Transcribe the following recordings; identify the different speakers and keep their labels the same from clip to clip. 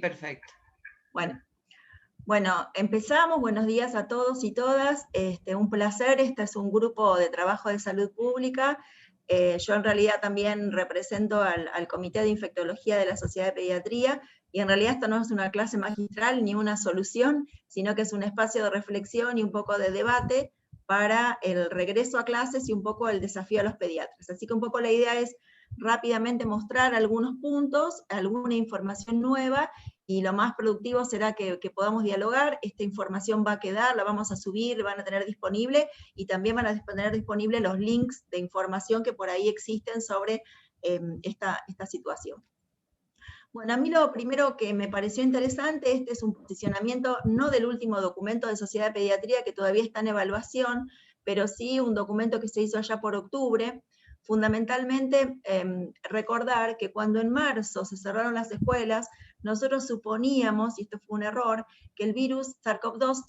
Speaker 1: Perfecto.
Speaker 2: Bueno, empezamos. Buenos días a todos y todas. Un placer. Este es un grupo de trabajo de salud pública. Yo en realidad también represento al Comité de Infectología de la Sociedad de Pediatría, y en realidad esto no es una clase magistral ni una solución, sino que es un espacio de reflexión y un poco de debate para el regreso a clases y un poco el desafío a los pediatras. Así que un poco la idea es rápidamente mostrar algunos puntos, alguna información nueva, y lo más productivo será que podamos dialogar. Esta información va a quedar, la vamos a subir, van a tener disponible, y también van a tener disponibles los links de información que por ahí existen sobre esta situación. Bueno, a mí lo primero que me pareció interesante, este es un posicionamiento no del último documento de Sociedad de Pediatría, que todavía está en evaluación, pero sí un documento que se hizo allá por octubre. Fundamentalmente, recordar que cuando en marzo se cerraron las escuelas, nosotros suponíamos, y esto fue un error, que el virus SARS-CoV-2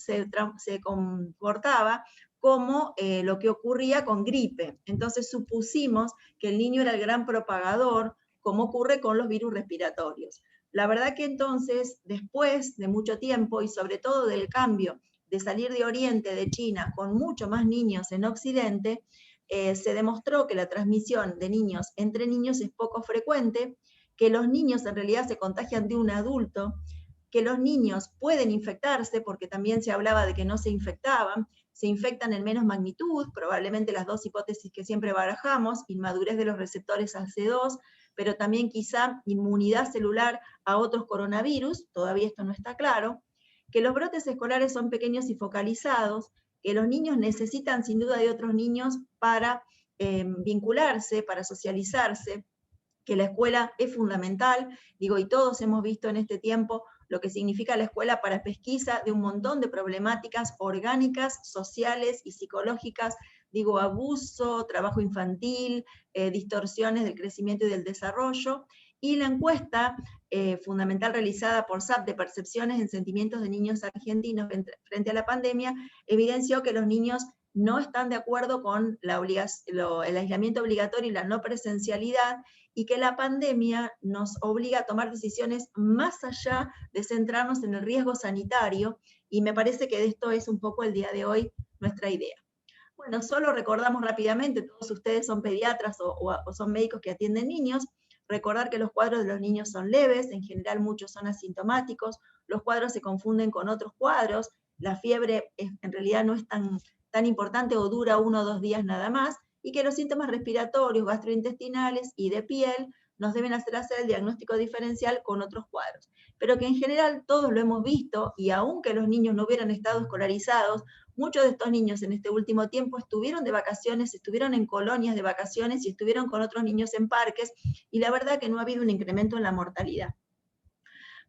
Speaker 2: se comportaba como lo que ocurría con gripe. Entonces supusimos que el niño era el gran propagador, como ocurre con los virus respiratorios. La verdad que entonces, después de mucho tiempo, y sobre todo del cambio de salir de Oriente, de China, con mucho más niños en Occidente, se demostró que la transmisión de niños entre niños es poco frecuente, que los niños en realidad se contagian de un adulto, que los niños pueden infectarse, porque también se hablaba de que no se infectaban, se infectan en menos magnitud, probablemente las dos hipótesis que siempre barajamos, inmadurez de los receptores AC2, pero también quizá inmunidad celular a otros coronavirus, todavía esto no está claro, que los brotes escolares son pequeños y focalizados, que los niños necesitan sin duda de otros niños para vincularse, para socializarse, que la escuela es fundamental, digo, y todos hemos visto en este tiempo lo que significa la escuela para pesquisa de un montón de problemáticas orgánicas, sociales y psicológicas, digo, abuso, trabajo infantil, distorsiones del crecimiento y del desarrollo, y la encuesta fundamental realizada por SAP de percepciones en sentimientos de niños argentinos frente a la pandemia, evidenció que los niños no están de acuerdo con el aislamiento obligatorio y la no presencialidad, y que la pandemia nos obliga a tomar decisiones más allá de centrarnos en el riesgo sanitario, y me parece que de esto es un poco el día de hoy nuestra idea. Bueno, solo recordamos rápidamente, todos ustedes son pediatras o son médicos que atienden niños, recordar que los cuadros de los niños son leves, en general muchos son asintomáticos, los cuadros se confunden con otros cuadros, la fiebre en realidad no es tan importante o dura 1 o 2 días nada más, y que los síntomas respiratorios, gastrointestinales y de piel nos deben hacer el diagnóstico diferencial con otros cuadros. Pero que en general todos lo hemos visto, y aunque los niños no hubieran estado escolarizados, muchos de estos niños en este último tiempo estuvieron de vacaciones, estuvieron en colonias de vacaciones y estuvieron con otros niños en parques, y la verdad que no ha habido un incremento en la mortalidad.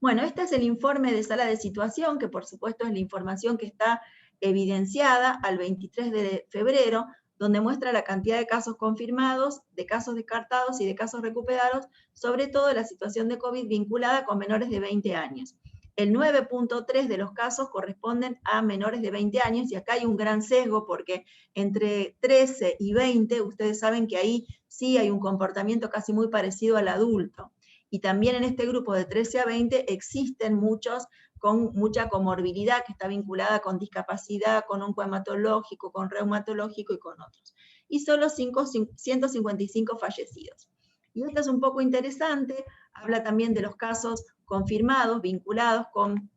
Speaker 2: Bueno, este es el informe de sala de situación, que por supuesto es la información que está evidenciada al 23 de febrero, donde muestra la cantidad de casos confirmados, de casos descartados y de casos recuperados, sobre todo la situación de COVID vinculada con menores de 20 años. El 9.3 de los casos corresponden a menores de 20 años, y acá hay un gran sesgo porque entre 13 y 20, ustedes saben que ahí sí hay un comportamiento casi muy parecido al adulto. Y también en este grupo de 13 a 20 existen muchos con mucha comorbilidad que está vinculada con discapacidad, con oncohematológico, con reumatológico y con otros. Y solo 155 fallecidos. Y esto es un poco interesante, habla también de los casos confirmados, vinculados con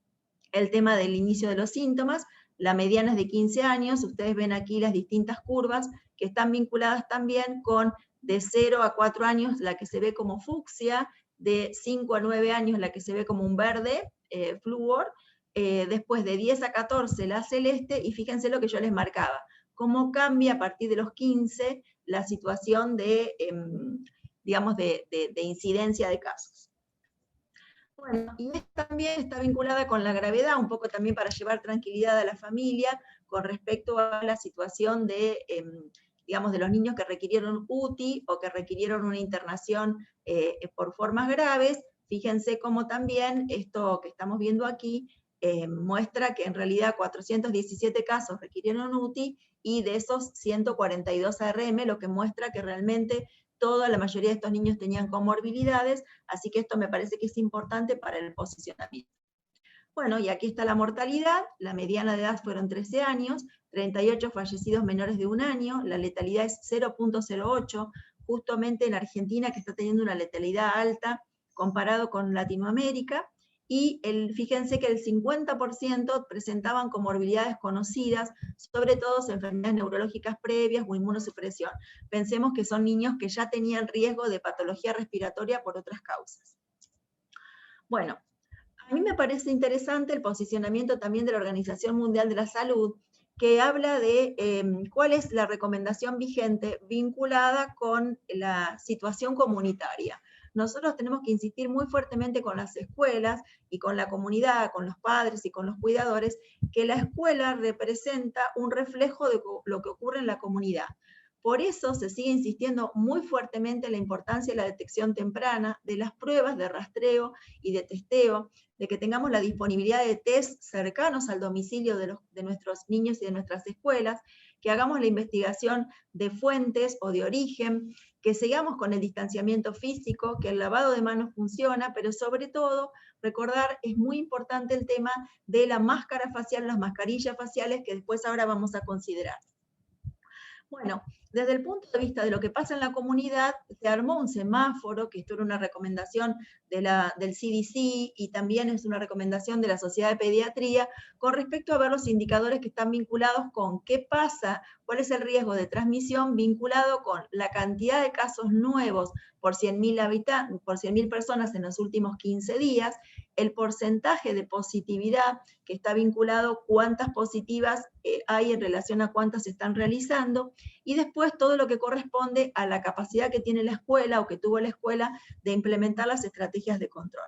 Speaker 2: el tema del inicio de los síntomas. La mediana es de 15 años, ustedes ven aquí las distintas curvas que están vinculadas también con de 0 a 4 años la que se ve como fucsia, de 5 a 9 años la que se ve como un verde, flúor, después de 10 a 14 la celeste, y fíjense lo que yo les marcaba, cómo cambia a partir de los 15 la situación de, digamos, de incidencia de casos. Bueno, y también está vinculada con la gravedad, un poco también para llevar tranquilidad a la familia con respecto a la situación de, digamos, de los niños que requirieron UTI o que requirieron una internación por formas graves. Fíjense cómo también esto que estamos viendo aquí muestra que en realidad 417 casos requirieron UTI, y de esos 142 ARM, lo que muestra que realmente la mayoría de estos niños tenían comorbilidades, así que esto me parece que es importante para el posicionamiento. Bueno, y aquí está la mortalidad, la mediana de edad fueron 13 años, 38 fallecidos menores de 1 año, la letalidad es 0,08, justamente en Argentina, que está teniendo una letalidad alta comparado con Latinoamérica, y fíjense que el 50% presentaban comorbilidades conocidas, sobre todo enfermedades neurológicas previas o inmunosupresión. Pensemos que son niños que ya tenían riesgo de patología respiratoria por otras causas. Bueno, a mí me parece interesante el posicionamiento también de la Organización Mundial de la Salud, que habla de cuál es la recomendación vigente vinculada con la situación comunitaria. Nosotros tenemos que insistir muy fuertemente con las escuelas y con la comunidad, con los padres y con los cuidadores, que la escuela representa un reflejo de lo que ocurre en la comunidad. Por eso se sigue insistiendo muy fuertemente en la importancia de la detección temprana, de las pruebas de rastreo y de testeo, de que tengamos la disponibilidad de test cercanos al domicilio de nuestros niños y de nuestras escuelas, que hagamos la investigación de fuentes o de origen, que sigamos con el distanciamiento físico, que el lavado de manos funciona, pero sobre todo, recordar, es muy importante el tema de la máscara facial, las mascarillas faciales, que después ahora vamos a considerar. Bueno, desde el punto de vista de lo que pasa en la comunidad, se armó un semáforo, que esto era una recomendación del CDC y también es una recomendación de la Sociedad de Pediatría, con respecto a ver los indicadores que están vinculados con qué pasa, cuál es el riesgo de transmisión vinculado con la cantidad de casos nuevos por 100.000 personas en los últimos 15 días, el porcentaje de positividad que está vinculado cuántas positivas hay en relación a cuántas se están realizando, y después todo lo que corresponde a la capacidad que tiene la escuela o que tuvo la escuela de implementar las estrategias de control.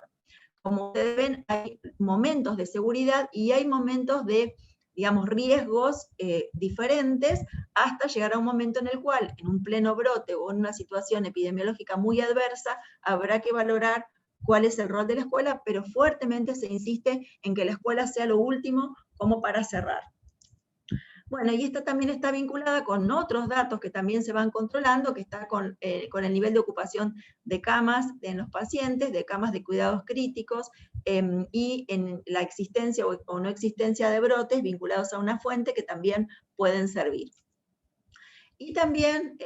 Speaker 2: Como ustedes ven, hay momentos de seguridad y hay momentos de, digamos, riesgos diferentes, hasta llegar a un momento en el cual, en un pleno brote o en una situación epidemiológica muy adversa, habrá que valorar cuál es el rol de la escuela, pero fuertemente se insiste en que la escuela sea lo último como para cerrar. Bueno, y esta también está vinculada con otros datos que también se van controlando, que está con el nivel de ocupación de camas en los pacientes, de camas de cuidados críticos, y en la existencia o no existencia de brotes vinculados a una fuente que también pueden servir. Y también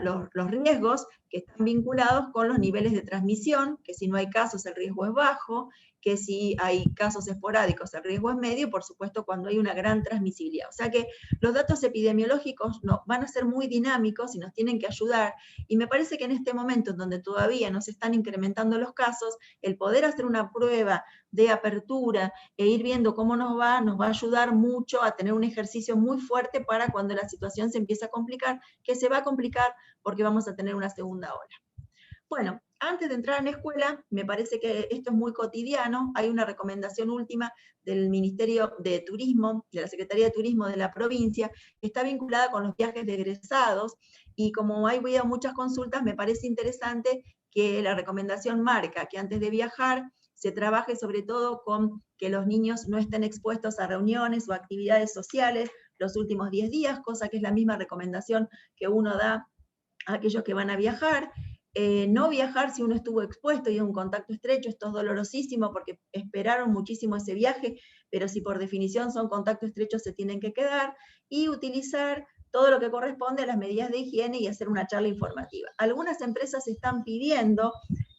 Speaker 2: los riesgos que están vinculados con los niveles de transmisión, que si no hay casos el riesgo es bajo, que si hay casos esporádicos el riesgo es medio, por supuesto cuando hay una gran transmisibilidad. O sea que los datos epidemiológicos van a ser muy dinámicos y nos tienen que ayudar, y me parece que en este momento en donde todavía no se están incrementando los casos, el poder hacer una prueba de apertura e ir viendo cómo nos va a ayudar mucho a tener un ejercicio muy fuerte para cuando la situación se empiece a complicar, que se va a complicar porque vamos a tener una segunda ola. Bueno, antes de entrar en la escuela, me parece que esto es muy cotidiano, hay una recomendación última del Ministerio de Turismo, de la Secretaría de Turismo de la provincia, que está vinculada con los viajes de egresados, y como hay habido muchas consultas, me parece interesante que la recomendación marca que antes de viajar se trabaje sobre todo con que los niños no estén expuestos a reuniones o actividades sociales los últimos 10 días, cosa que es la misma recomendación que uno da a aquellos que van a viajar. No viajar si uno estuvo expuesto y en un contacto estrecho, esto es dolorosísimo porque esperaron muchísimo ese viaje, pero si por definición son contactos estrechos se tienen que quedar, y utilizar todo lo que corresponde a las medidas de higiene y hacer una charla informativa. Algunas empresas están pidiendo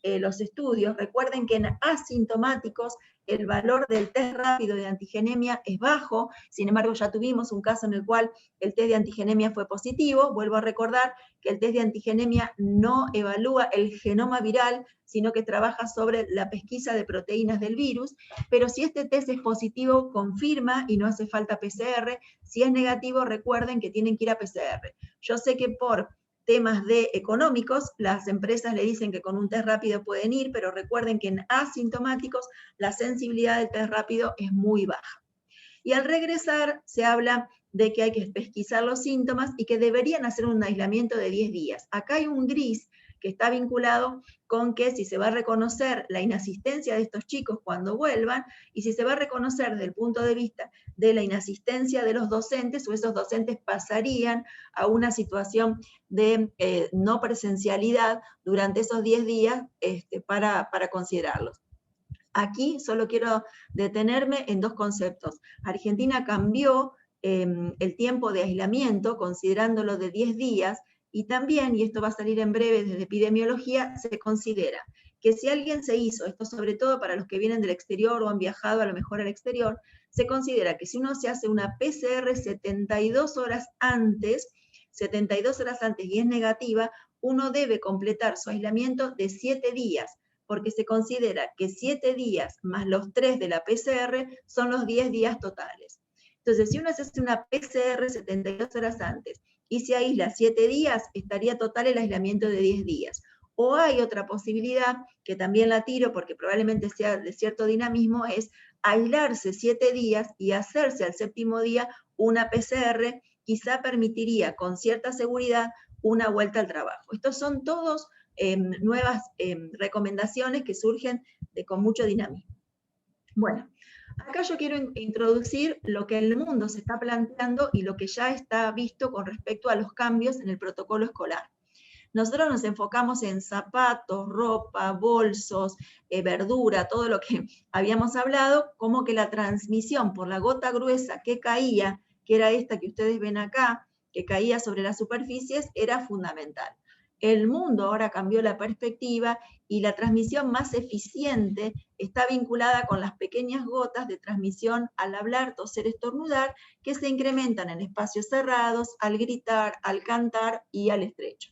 Speaker 2: los estudios. Recuerden que en asintomáticos el valor del test rápido de antigenemia es bajo, sin embargo ya tuvimos un caso en el cual el test de antigenemia fue positivo. Vuelvo a recordar que el test de antigenemia no evalúa el genoma viral, sino que trabaja sobre la pesquisa de proteínas del virus, pero si este test es positivo, confirma y no hace falta PCR. Si es negativo, recuerden que tienen que ir a PCR. Yo sé que por temas económicos, las empresas le dicen que con un test rápido pueden ir, pero recuerden que en asintomáticos la sensibilidad del test rápido es muy baja. Y al regresar se habla de que hay que pesquisar los síntomas y que deberían hacer un aislamiento de 10 días. Acá hay un gris que está vinculado con que si se va a reconocer la inasistencia de estos chicos cuando vuelvan, y si se va a reconocer desde el punto de vista de la inasistencia de los docentes, o esos docentes pasarían a una situación de no presencialidad durante esos 10 días para considerarlos. Aquí solo quiero detenerme en dos conceptos. Argentina cambió el tiempo de aislamiento, considerándolo de 10 días, y también, y esto va a salir en breve desde epidemiología, se considera que si alguien se hizo, esto sobre todo para los que vienen del exterior o han viajado a lo mejor al exterior, se considera que si uno se hace una PCR 72 horas antes y es negativa, uno debe completar su aislamiento de 7 días, porque se considera que 7 días más los 3 de la PCR son los 10 días totales. Entonces, si uno se hace una PCR 72 horas antes y se aísla 7 días, estaría total el aislamiento de 10 días. O hay otra posibilidad, que también la tiro porque probablemente sea de cierto dinamismo, es aislarse 7 días y hacerse al 7º día una PCR, quizá permitiría con cierta seguridad una vuelta al trabajo. Estos son todos nuevas recomendaciones que surgen con mucho dinamismo. Bueno, acá yo quiero introducir lo que en el mundo se está planteando y lo que ya está visto con respecto a los cambios en el protocolo escolar. Nosotros nos enfocamos en zapatos, ropa, bolsos, verdura, todo lo que habíamos hablado, como que la transmisión por la gota gruesa que caía, que era esta que ustedes ven acá, que caía sobre las superficies, era fundamental. El mundo ahora cambió la perspectiva y la transmisión más eficiente está vinculada con las pequeñas gotas de transmisión al hablar, toser, estornudar, que se incrementan en espacios cerrados, al gritar, al cantar y al estrecho.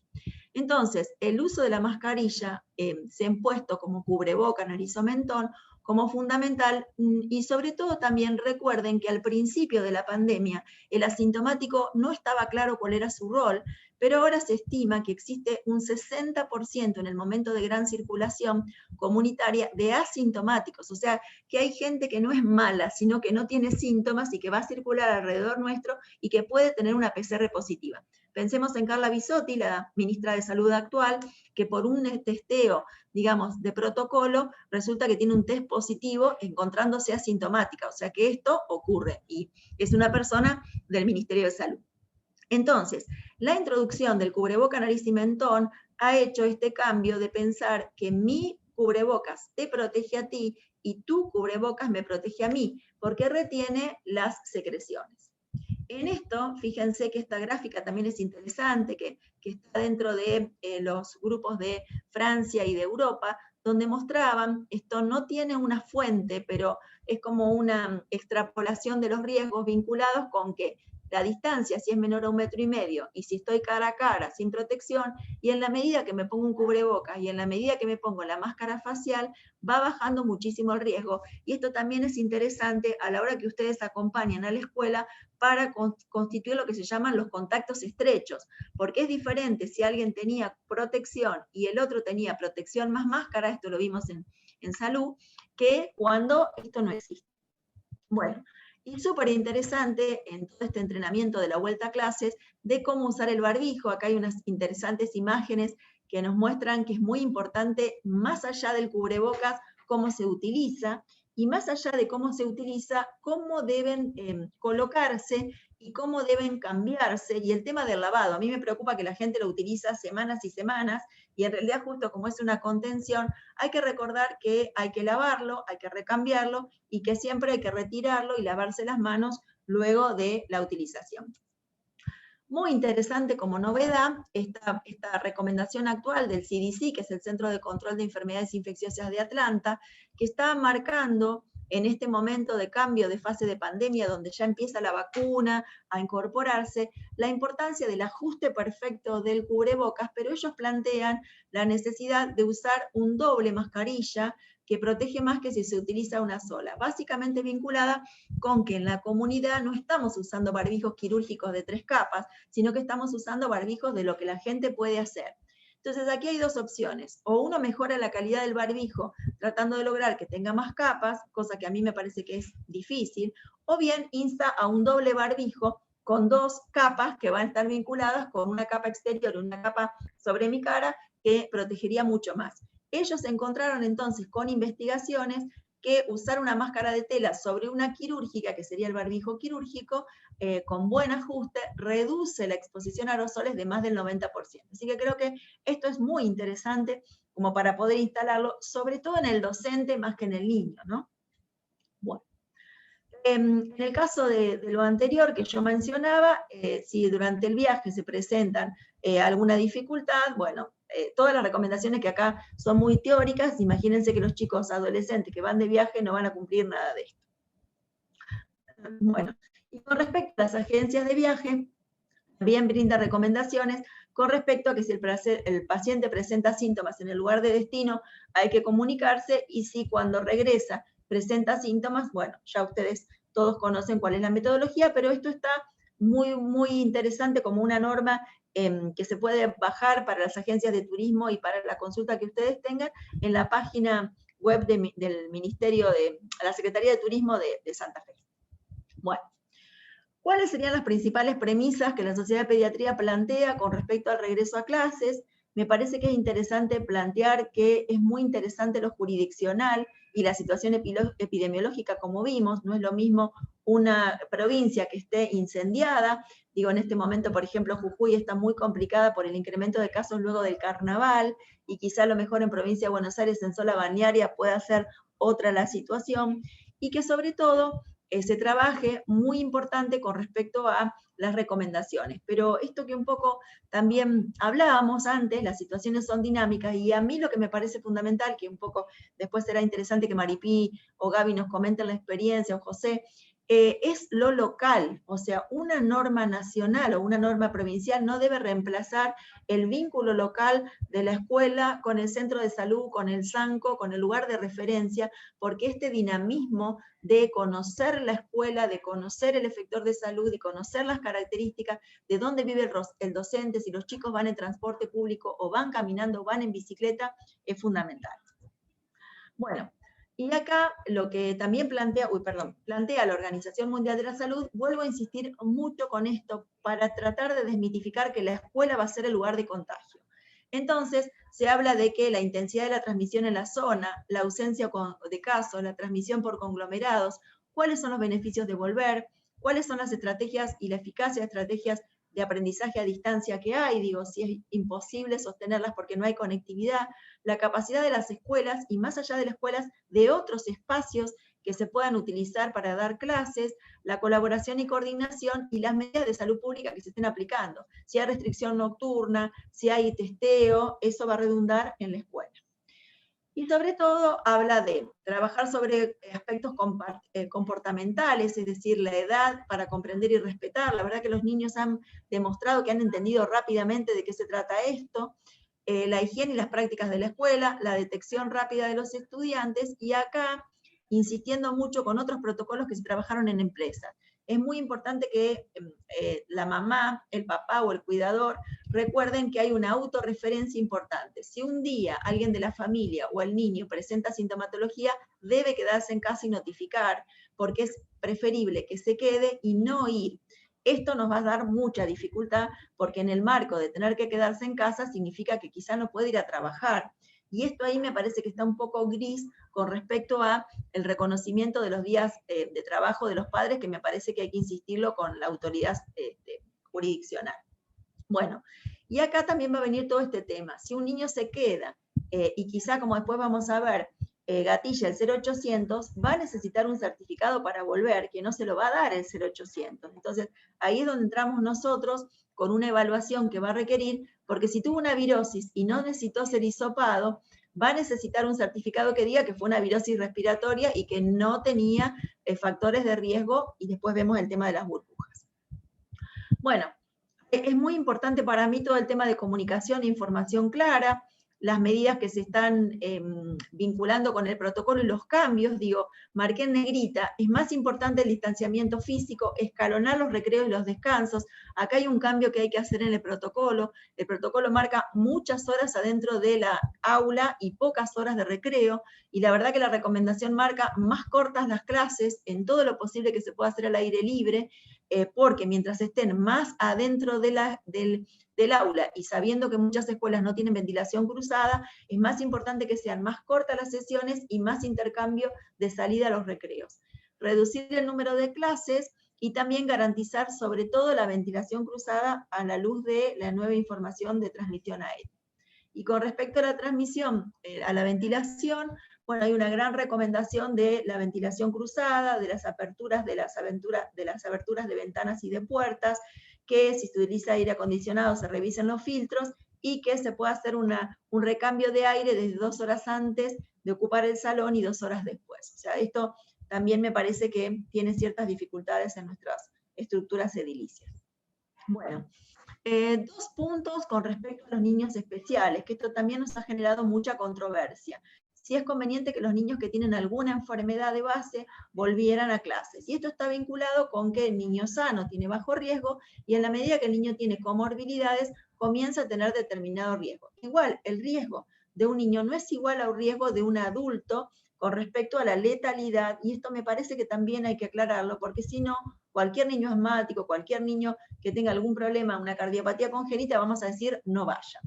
Speaker 2: Entonces, el uso de la mascarilla se ha impuesto como cubreboca, nariz o mentón, como fundamental, y sobre todo también recuerden que al principio de la pandemia el asintomático no estaba claro cuál era su rol, pero ahora se estima que existe un 60% en el momento de gran circulación comunitaria de asintomáticos, o sea, que hay gente que no es mala, sino que no tiene síntomas y que va a circular alrededor nuestro y que puede tener una PCR positiva. Pensemos en Carla Bisotti, la ministra de Salud actual, que por un testeo, digamos, de protocolo, resulta que tiene un test positivo encontrándose asintomática, o sea que esto ocurre y es una persona del Ministerio de Salud. Entonces, la introducción del cubreboca, nariz y mentón ha hecho este cambio de pensar que mi cubrebocas te protege a ti y tu cubrebocas me protege a mí, porque retiene las secreciones. En esto, fíjense que esta gráfica también es interesante, que está dentro de los grupos de Francia y de Europa, donde mostraban, esto no tiene una fuente, pero es como una extrapolación de los riesgos vinculados con que la distancia, si es menor a 1,5 metros, y si estoy cara a cara, sin protección, y en la medida que me pongo un cubrebocas, y en la medida que me pongo la máscara facial, va bajando muchísimo el riesgo. Y esto también es interesante a la hora que ustedes acompañan a la escuela para constituir lo que se llaman los contactos estrechos, porque es diferente si alguien tenía protección y el otro tenía protección más máscara, esto lo vimos en salud, que cuando esto no existe. Bueno, y súper interesante en todo este entrenamiento de la vuelta a clases de cómo usar el barbijo. Acá hay unas interesantes imágenes que nos muestran que es muy importante, más allá del cubrebocas, cómo se utiliza, y más allá de cómo se utiliza, cómo deben colocarse y cómo deben cambiarse, y el tema del lavado. A mí me preocupa que la gente lo utiliza semanas y semanas, y en realidad justo como es una contención, hay que recordar que hay que lavarlo, hay que recambiarlo, y que siempre hay que retirarlo y lavarse las manos luego de la utilización. Muy interesante como novedad esta recomendación actual del CDC, que es el Centro de Control de Enfermedades Infecciosas de Atlanta, que está marcando en este momento de cambio de fase de pandemia, donde ya empieza la vacuna a incorporarse, la importancia del ajuste perfecto del cubrebocas, pero ellos plantean la necesidad de usar un doble mascarilla que protege más que si se utiliza una sola, básicamente vinculada con que en la comunidad no estamos usando barbijos quirúrgicos de 3 capas, sino que estamos usando barbijos de lo que la gente puede hacer. Entonces aquí hay dos opciones, o uno mejora la calidad del barbijo tratando de lograr que tenga más capas, cosa que a mí me parece que es difícil, o bien insta a un doble barbijo con 2 capas que van a estar vinculadas con una capa exterior y una capa sobre mi cara, que protegería mucho más. Ellos encontraron entonces con investigaciones que usar una máscara de tela sobre una quirúrgica, que sería el barbijo quirúrgico, con buen ajuste, reduce la exposición a aerosoles de más del 90%. Así que creo que esto es muy interesante como para poder instalarlo, sobre todo en el docente más que en el niño, ¿no? Bueno. En el caso de lo anterior que yo mencionaba, si durante el viaje se presentan alguna dificultad, bueno, todas las recomendaciones que acá son muy teóricas, imagínense que los chicos adolescentes que van de viaje no van a cumplir nada de esto. Bueno, y con respecto a las agencias de viaje, también brinda recomendaciones con respecto a que si el paciente presenta síntomas en el lugar de destino, hay que comunicarse, y si cuando regresa presenta síntomas, bueno, ya ustedes todos conocen cuál es la metodología, pero esto está muy, muy interesante como una norma que se puede bajar para las agencias de turismo y para la consulta que ustedes tengan en la página web del Ministerio de la Secretaría de Turismo de Santa Fe. Bueno. ¿Cuáles serían las principales premisas que la Sociedad de Pediatría plantea con respecto al regreso a clases? Me parece que es interesante plantear que es muy interesante lo jurisdiccional y la situación epidemiológica, como vimos. No es lo mismo una provincia que esté incendiada. Digo, en este momento, por ejemplo, Jujuy está muy complicada por el incremento de casos luego del carnaval, y quizá a lo mejor en provincia de Buenos Aires, en zona balnearia, pueda ser otra la situación, y que sobre todo se trabaje muy importante con respecto a las recomendaciones. Pero esto que un poco también hablábamos antes, las situaciones son dinámicas, y a mí lo que me parece fundamental, que un poco después será interesante que Maripí o Gaby nos comenten la experiencia, o José, es lo local. O sea, una norma nacional o una norma provincial no debe reemplazar el vínculo local de la escuela con el centro de salud, con el SANCO, con el lugar de referencia, porque este dinamismo de conocer la escuela, de conocer el efector de salud, de conocer las características, de dónde vive el docente, si los chicos van en transporte público o van caminando o van en bicicleta, es fundamental. Bueno, y acá lo que también plantea la Organización Mundial de la Salud, vuelvo a insistir mucho con esto para tratar de desmitificar que la escuela va a ser el lugar de contagio. Entonces, se habla de que la intensidad de la transmisión en la zona, la ausencia de casos, la transmisión por conglomerados, cuáles son los beneficios de volver, cuáles son las estrategias y la eficacia de estrategias de aprendizaje a distancia que hay, digo, si es imposible sostenerlas porque no hay conectividad, la capacidad de las escuelas, y más allá de las escuelas, de otros espacios que se puedan utilizar para dar clases, la colaboración y coordinación, y las medidas de salud pública que se estén aplicando. Si hay restricción nocturna, si hay testeo, eso va a redundar en la escuela. Y sobre todo habla de trabajar sobre aspectos comportamentales, es decir, la edad para comprender y respetar. La verdad que los niños han demostrado que han entendido rápidamente de qué se trata esto. La higiene y las prácticas de la escuela, la detección rápida de los estudiantes, y acá insistiendo mucho con otros protocolos que se trabajaron en empresas. Es muy importante que la mamá, el papá o el cuidador recuerden que hay una autorreferencia importante. Si un día alguien de la familia o el niño presenta sintomatología, debe quedarse en casa y notificar, porque es preferible que se quede y no ir. Esto nos va a dar mucha dificultad, porque en el marco de tener que quedarse en casa significa que quizá no puede ir a trabajar. Y esto ahí me parece que está un poco gris con respecto a el reconocimiento de los días de trabajo de los padres, que me parece que hay que insistirlo con la autoridad jurisdiccional. Bueno, y acá también va a venir todo este tema. Si un niño se queda, y quizá, como después vamos a ver, gatilla el 0800, va a necesitar un certificado para volver, que no se lo va a dar el 0800. Entonces, ahí es donde entramos nosotros con una evaluación que va a requerir, porque si tuvo una virosis y no necesitó ser hisopado, va a necesitar un certificado que diga que fue una virosis respiratoria y que no tenía factores de riesgo, y después vemos el tema de las burbujas. Bueno, es muy importante para mí todo el tema de comunicación e información clara, las medidas que se están vinculando con el protocolo y los cambios. Digo, marqué en negrita, es más importante el distanciamiento físico, escalonar los recreos y los descansos. Acá hay un cambio que hay que hacer en el protocolo marca muchas horas adentro de la aula y pocas horas de recreo, y la verdad que la recomendación marca más cortas las clases, en todo lo posible que se pueda hacer al aire libre. porque mientras estén más adentro del aula y sabiendo que muchas escuelas no tienen ventilación cruzada, es más importante que sean más cortas las sesiones y más intercambio de salida a los recreos. Reducir el número de clases y también garantizar sobre todo la ventilación cruzada a la luz de la nueva información de transmisión aérea. Y con respecto a la transmisión, a la ventilación, bueno, hay una gran recomendación de la ventilación cruzada, de las aberturas de ventanas y de puertas, que si se utiliza aire acondicionado se revisen los filtros y que se pueda hacer un recambio de aire desde 2 horas antes de ocupar el salón y 2 horas después. O sea, esto también me parece que tiene ciertas dificultades en nuestras estructuras edilicias. Bueno, 2 puntos con respecto a los niños especiales, que esto también nos ha generado mucha controversia. Si es conveniente que los niños que tienen alguna enfermedad de base volvieran a clases. Y esto está vinculado con que el niño sano tiene bajo riesgo y en la medida que el niño tiene comorbilidades, comienza a tener determinado riesgo. Igual, el riesgo de un niño no es igual al riesgo de un adulto con respecto a la letalidad, y esto me parece que también hay que aclararlo, porque si no, cualquier niño asmático, cualquier niño que tenga algún problema, una cardiopatía congénita, vamos a decir, no vaya.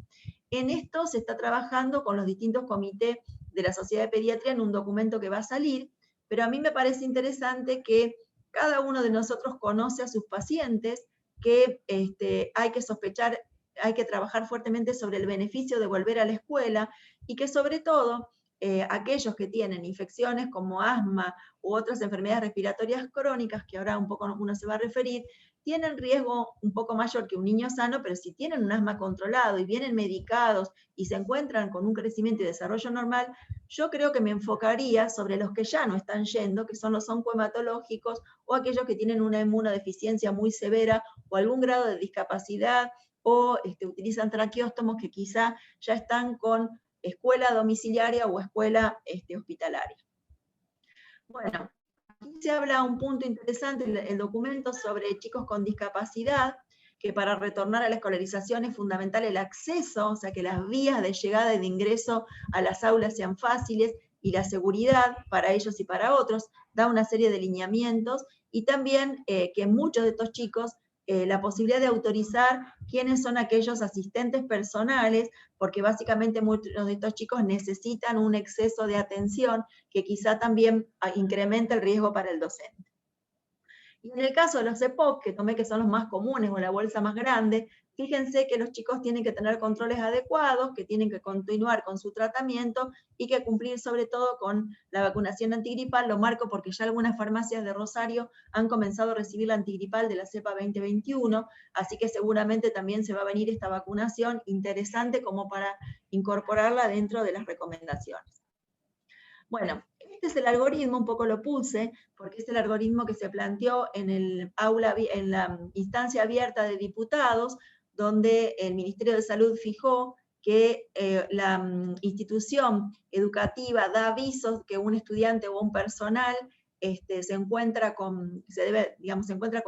Speaker 2: En esto se está trabajando con los distintos comités de la Sociedad de Pediatría en un documento que va a salir, pero a mí me parece interesante que cada uno de nosotros conoce a sus pacientes, que hay que sospechar, hay que trabajar fuertemente sobre el beneficio de volver a la escuela, y que sobre todo aquellos que tienen infecciones como asma u otras enfermedades respiratorias crónicas, que ahora un poco uno se va a referir, tienen riesgo un poco mayor que un niño sano, pero si tienen un asma controlado y vienen medicados y se encuentran con un crecimiento y desarrollo normal, yo creo que me enfocaría sobre los que ya no están yendo, que son los oncohematológicos o aquellos que tienen una inmunodeficiencia muy severa o algún grado de discapacidad o utilizan traqueóstomos que quizá ya están con escuela domiciliaria o escuela hospitalaria. Bueno, aquí se habla un punto interesante en el documento sobre chicos con discapacidad, que para retornar a la escolarización es fundamental el acceso, o sea, que las vías de llegada y de ingreso a las aulas sean fáciles, y la seguridad para ellos y para otros, da una serie de lineamientos, y también que muchos de estos chicos la posibilidad de autorizar quiénes son aquellos asistentes personales, porque básicamente muchos de estos chicos necesitan un exceso de atención que quizá también incrementa el riesgo para el docente. Y en el caso de los EPOC, que tomé que son los más comunes o la bolsa más grande, fíjense que los chicos tienen que tener controles adecuados, que tienen que continuar con su tratamiento y que cumplir sobre todo con la vacunación antigripal. Lo marco porque ya algunas farmacias de Rosario han comenzado a recibir la antigripal de la cepa 2021, así que seguramente también se va a venir esta vacunación interesante como para incorporarla dentro de las recomendaciones. Bueno, este es el algoritmo, un poco lo puse, porque es el algoritmo que se planteó en la instancia abierta de diputados, donde el Ministerio de Salud fijó que la institución educativa da avisos que un estudiante o un personal se encuentra con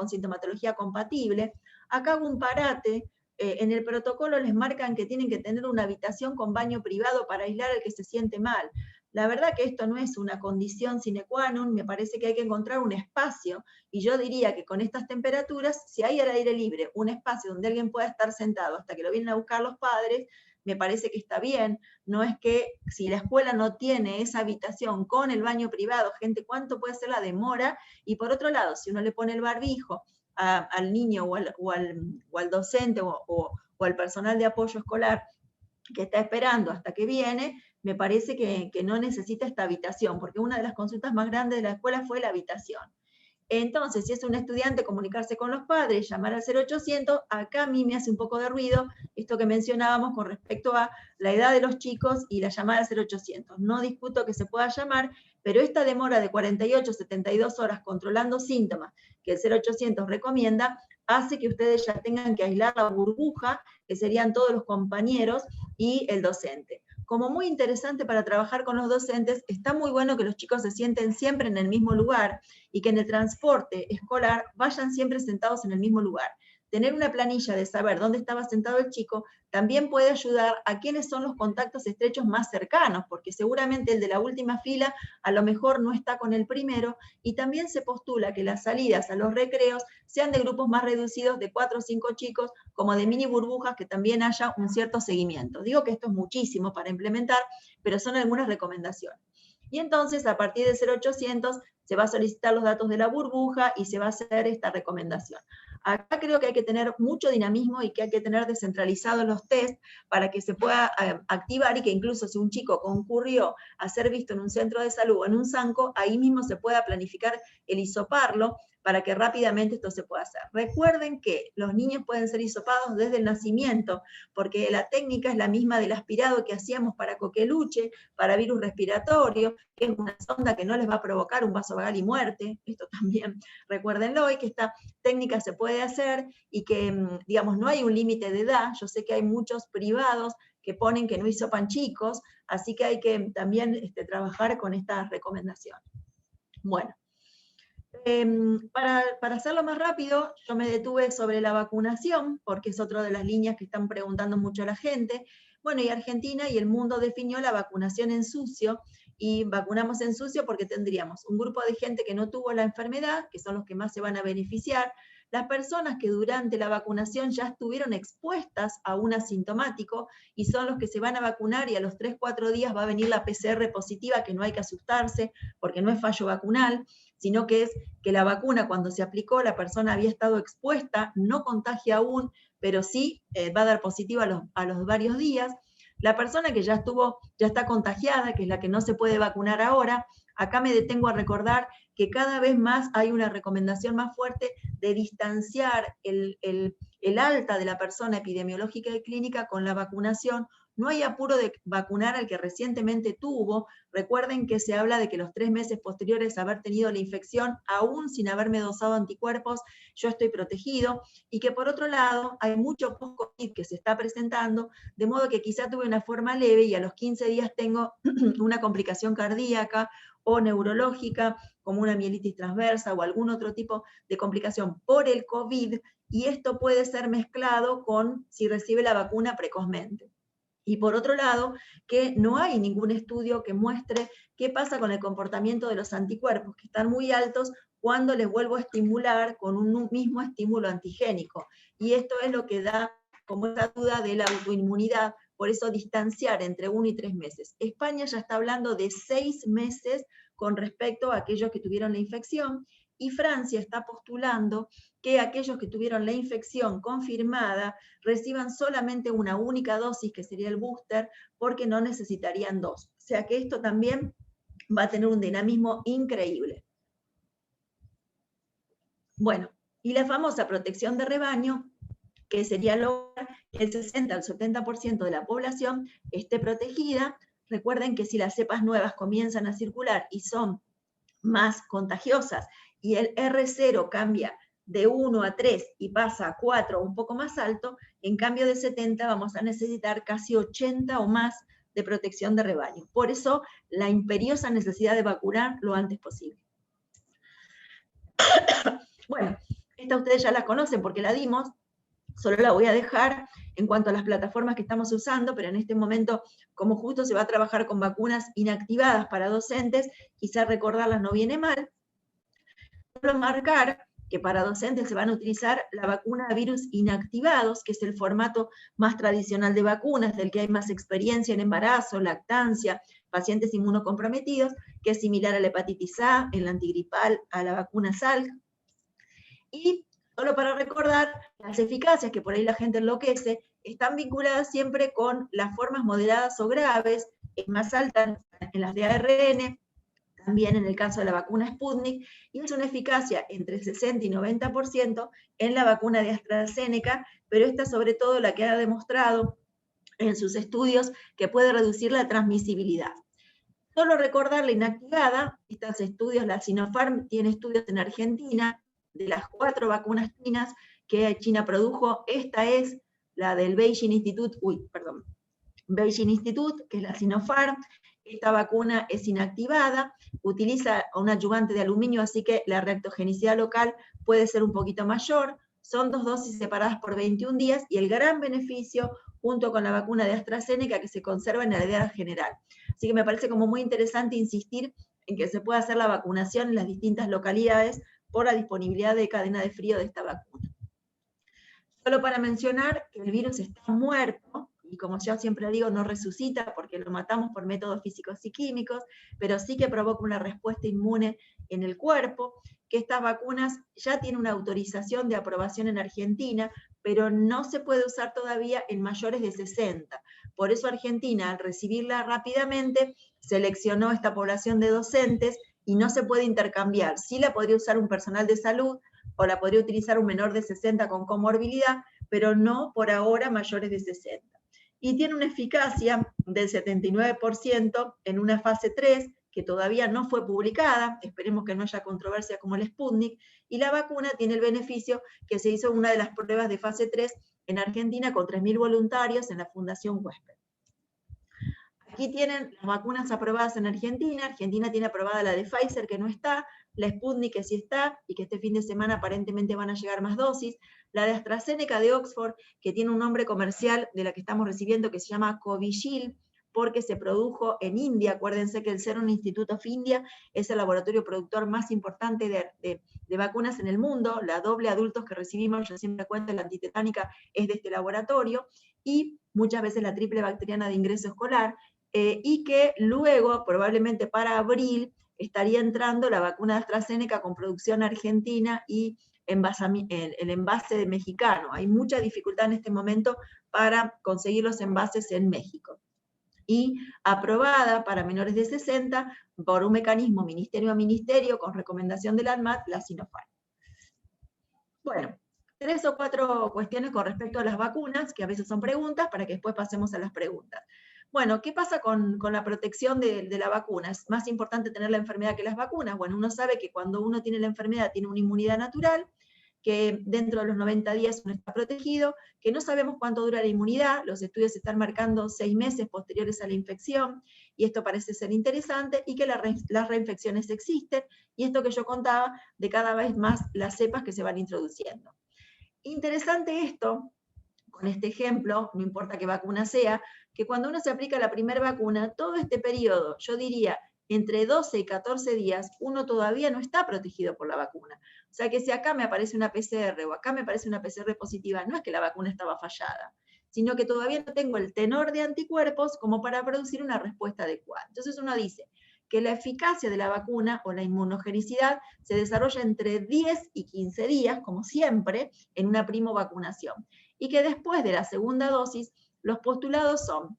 Speaker 2: sintomatología compatible. Acá hago un parate. En el protocolo les marcan que tienen que tener una habitación con baño privado para aislar al que se siente mal. La verdad que esto no es una condición sine qua non, me parece que hay que encontrar un espacio, y yo diría que con estas temperaturas, si hay al aire libre un espacio donde alguien pueda estar sentado hasta que lo vienen a buscar los padres, me parece que está bien. No es que si la escuela no tiene esa habitación con el baño privado, gente, ¿cuánto puede ser la demora? Y por otro lado, si uno le pone el barbijo al niño o al docente o al personal de apoyo escolar que está esperando hasta que viene, me parece que no necesita esta habitación, porque una de las consultas más grandes de la escuela fue la habitación. Entonces, si es un estudiante, comunicarse con los padres, llamar al 0800, acá a mí me hace un poco de ruido esto que mencionábamos con respecto a la edad de los chicos y la llamada al 0800. No discuto que se pueda llamar, pero esta demora de 48, 72 horas controlando síntomas que el 0800 recomienda, hace que ustedes ya tengan que aislar la burbuja, que serían todos los compañeros y el docente. Como muy interesante para trabajar con los docentes, está muy bueno que los chicos se sienten siempre en el mismo lugar y que en el transporte escolar vayan siempre sentados en el mismo lugar. tener una planilla de saber dónde estaba sentado el chico también puede ayudar a quiénes son los contactos estrechos más cercanos, porque seguramente el de la última fila a lo mejor no está con el primero, y también se postula que las salidas a los recreos sean de grupos más reducidos de 4 o 5 chicos, como de mini burbujas, que también haya un cierto seguimiento. Digo que esto es muchísimo para implementar, pero son algunas recomendaciones. Y entonces, a partir de 0800, se va a solicitar los datos de la burbuja y se va a hacer esta recomendación. Acá creo que hay que tener mucho dinamismo y que hay que tener descentralizados los test para que se pueda activar y que incluso si un chico concurrió a ser visto en un centro de salud o en un SANCO, ahí mismo se pueda planificar el hisoparlo para que rápidamente esto se pueda hacer. Recuerden que los niños pueden ser hisopados desde el nacimiento, porque la técnica es la misma del aspirado que hacíamos para coqueluche, para virus respiratorio, que es una sonda que no les va a provocar un vasovagal y muerte, esto también recuérdenlo, y que esta técnica se puede hacer y que, digamos, no hay un límite de edad. Yo sé que hay muchos privados que ponen que no hisopan chicos, así que hay que también trabajar con estas recomendaciones. Bueno. Para hacerlo más rápido, yo me detuve sobre la vacunación, porque es otra de las líneas que están preguntando mucho a la gente. Bueno, y Argentina y el mundo definió la vacunación en sucio, y vacunamos en sucio porque tendríamos un grupo de gente que no tuvo la enfermedad, que son los que más se van a beneficiar, las personas que durante la vacunación ya estuvieron expuestas a un asintomático, y son los que se van a vacunar, y a los 3-4 días va a venir la PCR positiva, que no hay que asustarse, porque no es fallo vacunal, sino que es que la vacuna cuando se aplicó la persona había estado expuesta, no contagia aún, pero sí va a dar positivo a los varios días. La persona que ya está contagiada, que es la que no se puede vacunar ahora, acá me detengo a recordar que cada vez más hay una recomendación más fuerte de distanciar el alta de la persona epidemiológica y clínica con la vacunación. No hay apuro de vacunar al que recientemente tuvo. Recuerden que se habla de que los 3 meses posteriores a haber tenido la infección, aún sin haberme dosado anticuerpos, yo estoy protegido, y que por otro lado hay mucho post-COVID que se está presentando, de modo que quizá tuve una forma leve y a los 15 días tengo una complicación cardíaca o neurológica, como una mielitis transversa o algún otro tipo de complicación por el COVID, y esto puede ser mezclado con si recibe la vacuna precozmente. Y por otro lado, que no hay ningún estudio que muestre qué pasa con el comportamiento de los anticuerpos, que están muy altos cuando les vuelvo a estimular con un mismo estímulo antigénico. Y esto es lo que da como esa duda de la autoinmunidad, por eso distanciar entre 1 y 3 meses. España ya está hablando de 6 meses con respecto a aquellos que tuvieron la infección, y Francia está postulando que aquellos que tuvieron la infección confirmada reciban solamente una única dosis, que sería el booster, porque no necesitarían 2. O sea que esto también va a tener un dinamismo increíble. Bueno, y la famosa protección de rebaño, que sería lograr que el 60 al 70% de la población esté protegida. Recuerden que si las cepas nuevas comienzan a circular y son más contagiosas, y el R0 cambia de 1 a 3 y pasa a 4 un poco más alto, en cambio de 70 vamos a necesitar casi 80 o más de protección de rebaño. Por eso la imperiosa necesidad de vacunar lo antes posible. Bueno, esta ustedes ya la conocen porque la dimos, solo la voy a dejar en cuanto a las plataformas que estamos usando, pero en este momento, como justo se va a trabajar con vacunas inactivadas para docentes, quizás recordarlas no viene mal. Solo marcar que para docentes se van a utilizar la vacuna de virus inactivados, que es el formato más tradicional de vacunas, del que hay más experiencia en embarazo, lactancia, pacientes inmunocomprometidos, que es similar a la hepatitis A, el antigripal, a la vacuna Salk. Y solo para recordar, las eficacias, que por ahí la gente enloquece, están vinculadas siempre con las formas moderadas o graves, es más alta en las de ARN, también en el caso de la vacuna Sputnik, y es una eficacia entre 60 y 90% en la vacuna de AstraZeneca, pero esta sobre todo la que ha demostrado en sus estudios que puede reducir la transmisibilidad. Solo recordar la inactivada, estos estudios, la Sinopharm tiene estudios en Argentina, de las 4 vacunas chinas que China produjo, esta es la del Beijing Institute, Beijing Institute, que es la Sinopharm. Esta vacuna es inactivada, utiliza un adyuvante de aluminio, así que la reactogenicidad local puede ser un poquito mayor, son 2 dosis separadas por 21 días, y el gran beneficio junto con la vacuna de AstraZeneca que se conserva en la edad general. Así que me parece como muy interesante insistir en que se pueda hacer la vacunación en las distintas localidades por la disponibilidad de cadena de frío de esta vacuna. Solo para mencionar que el virus está muerto, y como yo siempre digo, no resucita porque lo matamos por métodos físicos y químicos, pero sí que provoca una respuesta inmune en el cuerpo, que estas vacunas ya tienen una autorización de aprobación en Argentina, pero no se puede usar todavía en mayores de 60. Por eso Argentina, al recibirla rápidamente, seleccionó esta población de docentes y no se puede intercambiar. Sí la podría usar un personal de salud, o la podría utilizar un menor de 60 con comorbilidad, pero no por ahora mayores de 60. Y tiene una eficacia del 79% en una fase 3, que todavía no fue publicada, esperemos que no haya controversia como el Sputnik, y la vacuna tiene el beneficio que se hizo una de las pruebas de fase 3 en Argentina con 3.000 voluntarios en la Fundación Huésped. Aquí tienen las vacunas aprobadas en Argentina. Argentina tiene aprobada la de Pfizer, que no está, la Sputnik, que sí está, y que este fin de semana aparentemente van a llegar más dosis, la de AstraZeneca de Oxford, que tiene un nombre comercial de la que estamos recibiendo, que se llama Covishield, porque se produjo en India. Acuérdense que el Serum Institute of India es el laboratorio productor más importante de vacunas en el mundo. La doble adultos que recibimos, yo siempre cuento, la antitetánica es de este laboratorio, y muchas veces la triple bacteriana de ingreso escolar, y que luego, probablemente para abril, estaría entrando la vacuna de AstraZeneca con producción argentina y el envase mexicano. Hay mucha dificultad en este momento para conseguir los envases en México. Y aprobada para menores de 60 por un mecanismo ministerio a ministerio con recomendación del ANMAT, la Sinopharm. Bueno, 3 o 4 cuestiones con respecto a las vacunas, que a veces son preguntas, para que después pasemos a las preguntas. Bueno, ¿qué pasa con la protección de la vacuna? ¿Es más importante tener la enfermedad que las vacunas? Bueno, uno sabe que cuando uno tiene la enfermedad tiene una inmunidad natural, que dentro de los 90 días uno está protegido, que no sabemos cuánto dura la inmunidad, los estudios están marcando 6 meses posteriores a la infección, y esto parece ser interesante, y que las reinfecciones existen, y esto que yo contaba de cada vez más las cepas que se van introduciendo. Interesante esto, con este ejemplo, no importa qué vacuna sea, que cuando uno se aplica la primera vacuna, todo este periodo, yo diría, entre 12 y 14 días, uno todavía no está protegido por la vacuna. O sea que si acá me aparece una PCR o acá me aparece una PCR positiva, no es que la vacuna estaba fallada, sino que todavía no tengo el tenor de anticuerpos como para producir una respuesta adecuada. Entonces uno dice que la eficacia de la vacuna o la inmunogenicidad se desarrolla entre 10 y 15 días, como siempre, en una primovacunación. Y que después de la segunda dosis, los postulados son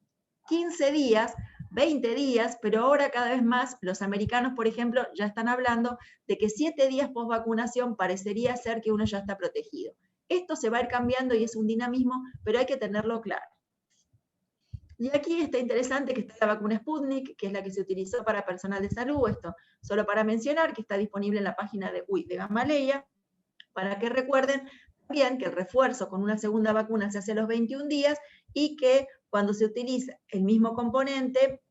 Speaker 2: 15 días, 20 días, pero ahora cada vez más los americanos, por ejemplo, ya están hablando de que 7 días post vacunación parecería ser que uno ya está protegido. Esto se va a ir cambiando y es un dinamismo, pero hay que tenerlo claro. Y aquí está interesante que está la vacuna Sputnik, que es la que se utilizó para personal de salud. Esto solo para mencionar que está disponible en la página de Gamaleya, para que recuerden bien que el refuerzo con una segunda vacuna se hace a los 21 días, y que cuando se utiliza el mismo componente,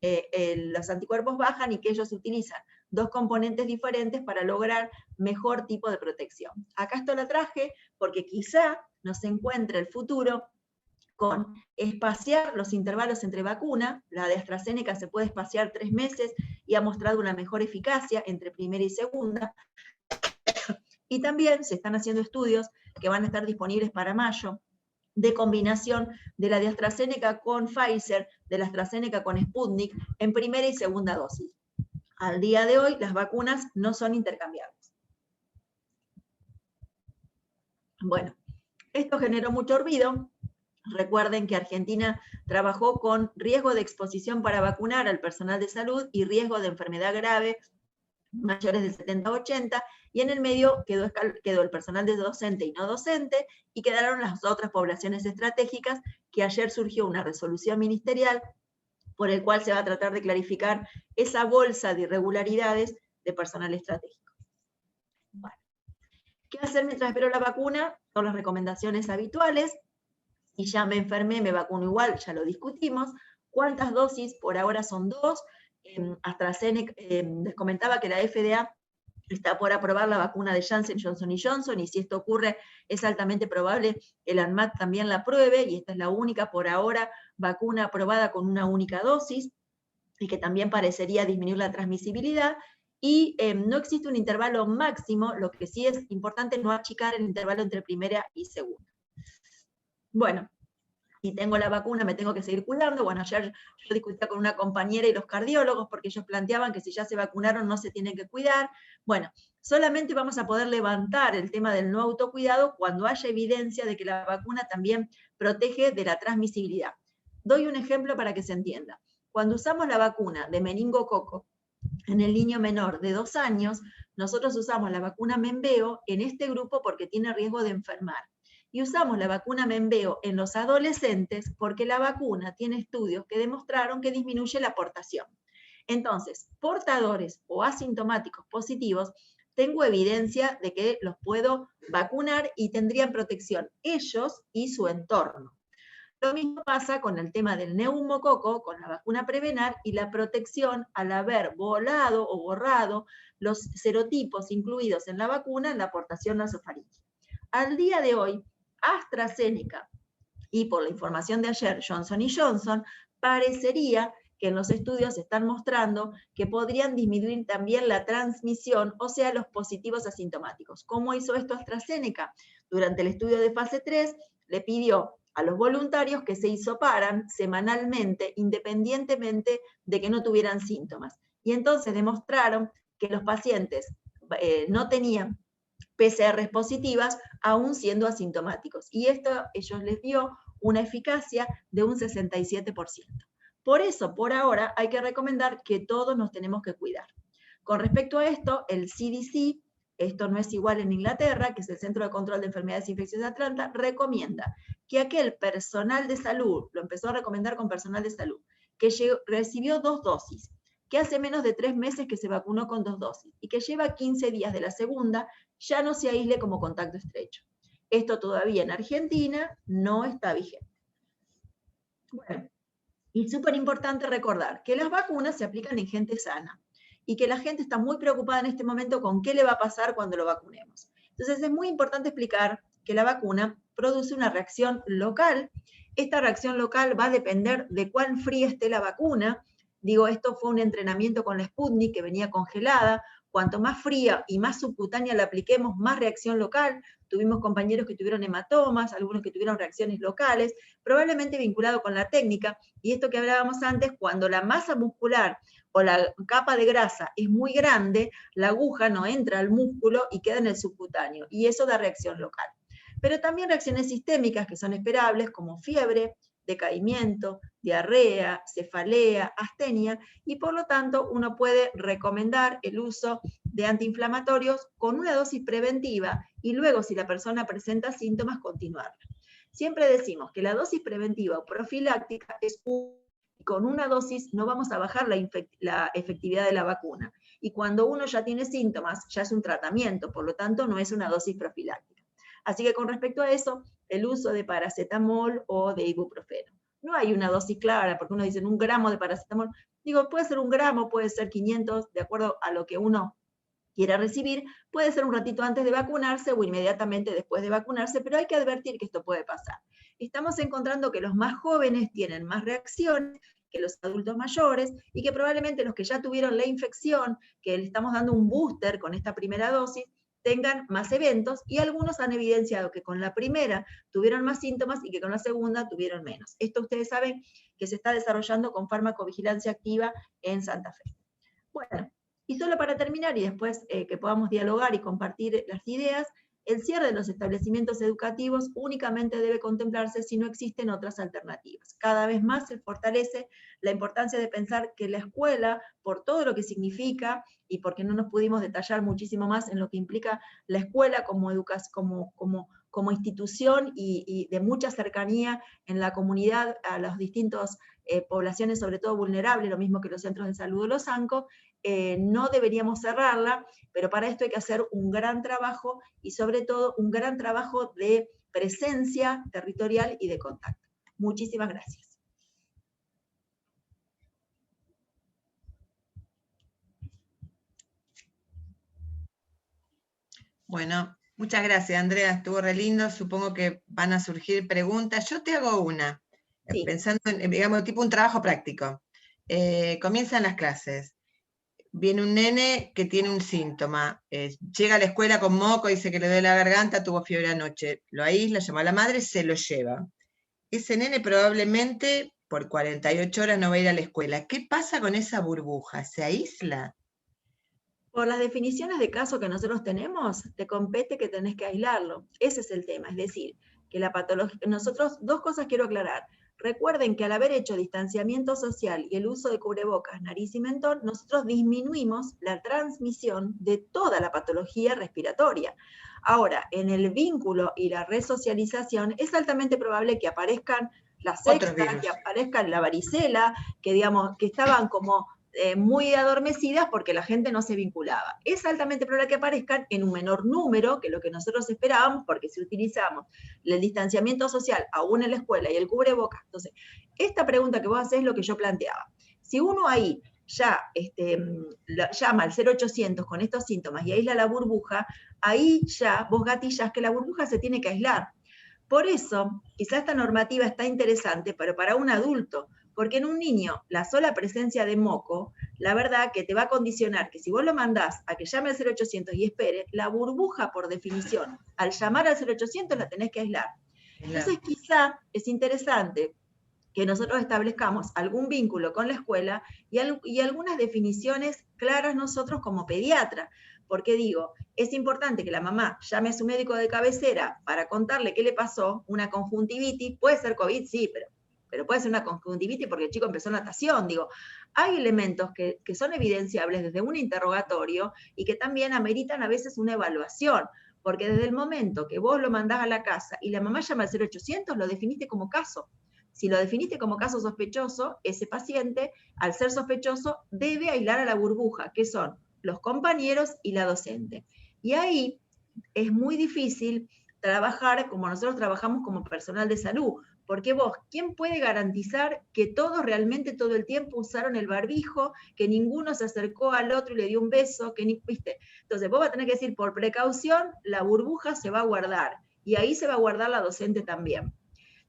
Speaker 2: los anticuerpos bajan, y que ellos utilizan 2 componentes diferentes para lograr mejor tipo de protección. Acá esto la traje porque quizá nos encuentre el futuro con espaciar los intervalos entre vacunas. La de AstraZeneca se puede espaciar 3 meses y ha mostrado una mejor eficacia entre primera y segunda. Y también se están haciendo estudios que van a estar disponibles para mayo, de combinación de la de AstraZeneca con Pfizer, de la AstraZeneca con Sputnik, en primera y segunda dosis. Al día de hoy, las vacunas no son intercambiables. Bueno, esto generó mucho ruido. Recuerden que Argentina trabajó con riesgo de exposición para vacunar al personal de salud y riesgo de enfermedad grave mayores de 70 a 80, y en el medio quedó el personal de docente y no docente, y quedaron las otras poblaciones estratégicas, que ayer surgió una resolución ministerial por el cual se va a tratar de clarificar esa bolsa de irregularidades de personal estratégico. Bueno, ¿qué hacer mientras espero la vacuna? Son las recomendaciones habituales. Si ya me enfermé, me vacuno igual, ya lo discutimos. ¿Cuántas dosis? Por ahora son 2. AstraZeneca, les comentaba que la FDA está por aprobar la vacuna de Janssen, Johnson & Johnson, y si esto ocurre, es altamente probable el ANMAT también la apruebe, y esta es la única por ahora vacuna aprobada con una única dosis, y que también parecería disminuir la transmisibilidad, y no existe un intervalo máximo, lo que sí es importante no achicar el intervalo entre primera y segunda. Bueno, si tengo la vacuna me tengo que seguir cuidando. Bueno, ayer yo discutía con una compañera y los cardiólogos porque ellos planteaban que si ya se vacunaron no se tienen que cuidar. Bueno, solamente vamos a poder levantar el tema del no autocuidado cuando haya evidencia de que la vacuna también protege de la transmisibilidad. Doy un ejemplo para que se entienda. Cuando usamos la vacuna de meningococo en el niño menor de 2 años, nosotros usamos la vacuna Menveo en este grupo porque tiene riesgo de enfermar. Y usamos la vacuna Menveo en los adolescentes porque la vacuna tiene estudios que demostraron que disminuye la aportación. Entonces, portadores o asintomáticos positivos, tengo evidencia de que los puedo vacunar y tendrían protección ellos y su entorno. Lo mismo pasa con el tema del neumococo, con la vacuna Prevenar y la protección al haber volado o borrado los serotipos incluidos en la vacuna en la aportación nasofaríngea. Al día de hoy, AstraZeneca y por la información de ayer Johnson & Johnson, parecería que en los estudios están mostrando que podrían disminuir también la transmisión, o sea, los positivos asintomáticos. ¿Cómo hizo esto AstraZeneca? Durante el estudio de fase 3, le pidió a los voluntarios que se hisoparan semanalmente, independientemente de que no tuvieran síntomas. Y entonces demostraron que los pacientes no tenían PCRs positivas, aún siendo asintomáticos. Y esto ellos les dio una eficacia de un 67%. Por eso, por ahora, hay que recomendar que todos nos tenemos que cuidar. Con respecto a esto, el CDC, esto no es igual en Inglaterra, que es el Centro de Control de Enfermedades Infecciosas de Atlanta, recomienda que aquel personal de salud, lo empezó a recomendar con personal de salud, que recibió 2 dosis, que hace menos de 3 meses que se vacunó con 2 dosis y que lleva 15 días de la segunda, ya no se aísle como contacto estrecho. Esto todavía en Argentina no está vigente. Bueno, y súper importante recordar que las vacunas se aplican en gente sana y que la gente está muy preocupada en este momento con qué le va a pasar cuando lo vacunemos. Entonces es muy importante explicar que la vacuna produce una reacción local. Esta reacción local va a depender de cuán fría esté la vacuna. Digo, esto fue un entrenamiento con la Sputnik que venía congelada. Cuanto más fría y más subcutánea la apliquemos, más reacción local. Tuvimos compañeros que tuvieron hematomas, algunos que tuvieron reacciones locales, probablemente vinculado con la técnica. Y esto que hablábamos antes, cuando la masa muscular o la capa de grasa es muy grande, la aguja no entra al músculo y queda en el subcutáneo. Y eso da reacción local. Pero también reacciones sistémicas que son esperables, como fiebre, decaimiento, diarrea, cefalea, astenia, y por lo tanto uno puede recomendar el uso de antiinflamatorios con una dosis preventiva y luego si la persona presenta síntomas continuarla. Siempre decimos que la dosis preventiva o profiláctica es con una dosis no vamos a bajar la efectividad de la vacuna. Y cuando uno ya tiene síntomas, ya es un tratamiento, por lo tanto no es una dosis profiláctica. Así que con respecto a eso, el uso de paracetamol o de ibuprofeno. No hay una dosis clara, porque uno dice 1 gramo de paracetamol. Digo, puede ser 1 gramo, puede ser 500, de acuerdo a lo que uno quiera recibir, puede ser un ratito antes de vacunarse o inmediatamente después de vacunarse, pero hay que advertir que esto puede pasar. Estamos encontrando que los más jóvenes tienen más reacciones que los adultos mayores y que probablemente los que ya tuvieron la infección, que le estamos dando un booster con esta primera dosis, tengan más eventos y algunos han evidenciado que con la primera tuvieron más síntomas y que con la segunda tuvieron menos. Esto ustedes saben que se está desarrollando con farmacovigilancia activa en Santa Fe. Bueno, y solo para terminar y después que podamos dialogar y compartir las ideas, el cierre de los establecimientos educativos únicamente debe contemplarse si no existen otras alternativas. Cada vez más se fortalece la importancia de pensar que la escuela, por todo lo que significa, y porque no nos pudimos detallar muchísimo más en lo que implica la escuela como institución y de mucha cercanía en la comunidad a las distintas poblaciones, sobre todo vulnerables, lo mismo que los centros de salud de los ANCO, no deberíamos cerrarla, pero para esto hay que hacer un gran trabajo y sobre todo un gran trabajo de presencia territorial y de contacto. Muchísimas gracias.
Speaker 1: Bueno, muchas gracias, Andrea, estuvo re lindo, supongo que van a surgir preguntas. Yo te hago una,
Speaker 2: Sí.
Speaker 1: pensando en, digamos, tipo un trabajo práctico. Comienzan las clases. Viene un nene que tiene un síntoma, llega a la escuela con moco, dice que le duele la garganta, tuvo fiebre anoche, lo aísla, llama a la madre, se lo lleva. Ese nene probablemente por 48 horas no va a ir a la escuela. ¿Qué pasa con esa burbuja? ¿Se aísla?
Speaker 2: Por las definiciones de caso que nosotros tenemos, te compete que tenés que aislarlo. Ese es el tema, es decir, que la patología, nosotros, dos cosas quiero aclarar. Recuerden que al haber hecho distanciamiento social y el uso de cubrebocas, nariz y mentón, nosotros disminuimos la transmisión de toda la patología respiratoria. Ahora, en el vínculo y la resocialización, es altamente probable que aparezcan la sexta, que aparezcan la varicela, que digamos, que estaban como muy adormecidas porque la gente no se vinculaba. Es altamente probable que aparezcan en un menor número que lo que nosotros esperábamos, porque si utilizamos el distanciamiento social aún en la escuela y el cubrebocas, entonces, esta pregunta que vos hacés es lo que yo planteaba. Si uno ahí ya llama al 0800 con estos síntomas y aísla la burbuja, ahí ya vos gatillás que la burbuja se tiene que aislar. Por eso, quizá esta normativa está interesante, pero para un adulto, porque en un niño la sola presencia de moco, la verdad que te va a condicionar que si vos lo mandás a que llame al 0800 y espere, la burbuja por definición, al llamar al 0800 la tenés que aislar. Entonces quizá es interesante que nosotros establezcamos algún vínculo con la escuela y algunas definiciones claras nosotros como pediatra. Porque digo, es importante que la mamá llame a su médico de cabecera para contarle qué le pasó, una conjuntivitis, puede ser COVID, sí, pero puede ser una conjuntivitis porque el chico empezó natación, digo, hay elementos que son evidenciables desde un interrogatorio y que también ameritan a veces una evaluación, porque desde el momento que vos lo mandás a la casa y la mamá llama al 0800, lo definiste como caso. Si lo definiste como caso sospechoso, ese paciente, al ser sospechoso, debe aislar a la burbuja, que son los compañeros y la docente. Y ahí es muy difícil trabajar como nosotros trabajamos como personal de salud, porque vos, ¿quién puede garantizar que todos realmente todo el tiempo usaron el barbijo, que ninguno se acercó al otro y le dio un beso, que ni, ¿viste? Entonces vos vas a tener que decir, por precaución, la burbuja se va a guardar, y ahí se va a guardar la docente también,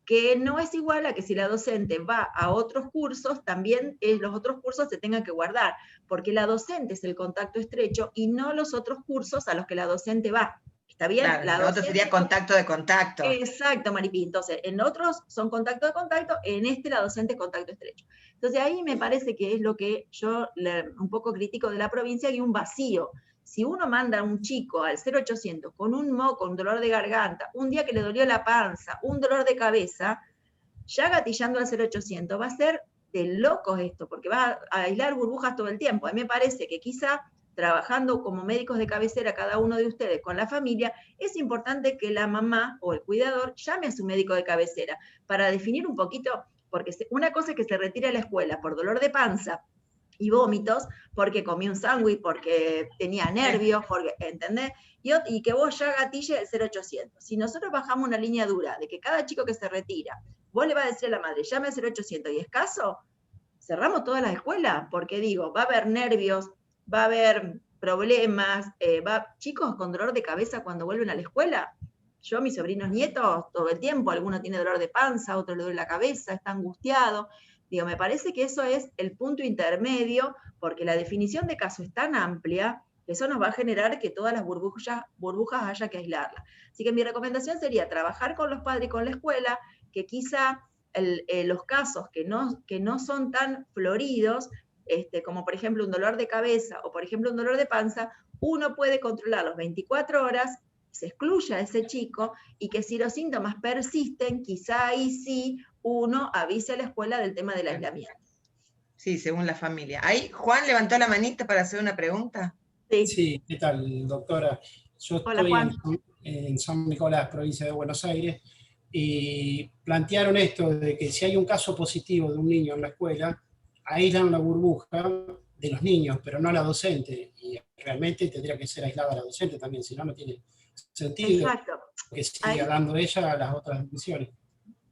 Speaker 2: que no es igual a que si la docente va a otros cursos, también los otros cursos se tengan que guardar, porque la docente es el contacto estrecho y no los otros cursos a los que la docente va. ¿Está bien?
Speaker 1: Claro, lo otro sería contacto de contacto.
Speaker 2: Exacto, Maripi. Entonces, en otros son contacto de contacto, en este la docente es contacto estrecho. Entonces, ahí me parece que es lo que yo un poco critico de la provincia, y un vacío. Si uno manda a un chico al 0800 con un moco, un dolor de garganta, un día que le dolió la panza, un dolor de cabeza, ya gatillando al 0800 va a ser de locos esto, porque va a aislar burbujas todo el tiempo. A mí me parece que quizá trabajando como médicos de cabecera cada uno de ustedes con la familia, es importante que la mamá o el cuidador llame a su médico de cabecera para definir un poquito, porque una cosa es que se retire a la escuela por dolor de panza y vómitos, porque comí un sándwich, porque tenía nervios, porque, ¿entendés? Y que vos ya gatille el 0800. Si nosotros bajamos una línea dura de que cada chico que se retira, vos le vas a decir a la madre, llame al 0800 y es caso, cerramos todas las escuelas, porque digo, va a haber nervios, va a haber problemas, chicos con dolor de cabeza cuando vuelven a la escuela. Yo, mis sobrinos nietos, todo el tiempo, alguno tiene dolor de panza, otro le duele la cabeza, está angustiado. Digo, me parece que eso es el punto intermedio, porque la definición de caso es tan amplia que eso nos va a generar que todas las burbujas haya que aislarlas. Así que mi recomendación sería trabajar con los padres y con la escuela, que quizá los casos que no son tan floridos, como por ejemplo un dolor de cabeza o por ejemplo un dolor de panza, uno puede controlarlos 24 horas, se excluya a ese chico, y que si los síntomas persisten, quizá ahí sí uno avise a la escuela del tema del aislamiento.
Speaker 1: Sí, según la familia. Ahí Juan levantó la manita para hacer una pregunta.
Speaker 3: Sí, ¿qué tal, doctora? Yo
Speaker 2: Hola,
Speaker 3: estoy
Speaker 2: Juan.
Speaker 3: en San Nicolás, provincia de Buenos Aires, y plantearon esto de que si hay un caso positivo de un niño en la escuela, aíslan una burbuja de los niños, pero no a la docente, y realmente tendría que ser aislada la docente también, si no, no tiene sentido.
Speaker 2: Exacto.
Speaker 3: Que siga dando ella a las otras misiones.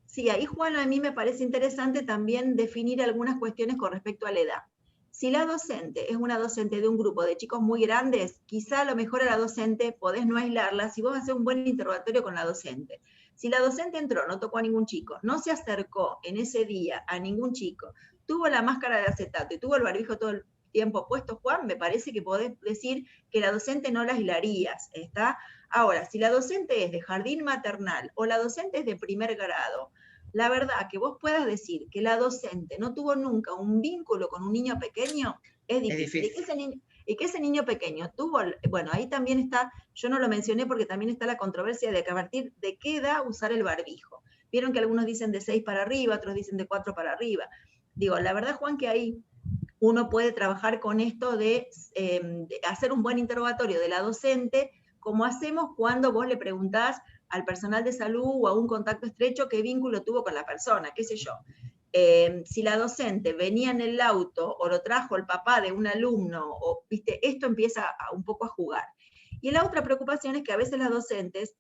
Speaker 2: Sí, ahí, Juan, a mí me parece interesante también definir algunas cuestiones con respecto a la edad. Si la docente es una docente de un grupo de chicos muy grandes, quizá a lo mejor a la docente podés no aislarla si vos haces un buen interrogatorio con la docente. Si la docente entró, no tocó a ningún chico, no se acercó en ese día a ningún chico, tuvo la máscara de acetato y tuvo el barbijo todo el tiempo puesto, Juan, me parece que podés decir que la docente no la aislarías, ¿está? Ahora, si la docente es de jardín maternal o la docente es de primer grado, la verdad que vos puedas decir que la docente no tuvo nunca un vínculo con un niño pequeño, es difícil. Y que ese niño pequeño tuvo, bueno, ahí también está, yo no lo mencioné porque también está la controversia de que a partir de qué edad usar el barbijo. Vieron que algunos dicen de 6 para arriba, otros dicen de 4 para arriba. Digo, la verdad, Juan, que ahí uno puede trabajar con esto de hacer un buen interrogatorio de la docente, como hacemos cuando vos le preguntás al personal de salud o a un contacto estrecho qué vínculo tuvo con la persona, qué sé yo. Si la docente venía en el auto o lo trajo el papá de un alumno, o, ¿viste? Esto empieza un poco a jugar. Y la otra preocupación es que a veces las docentes,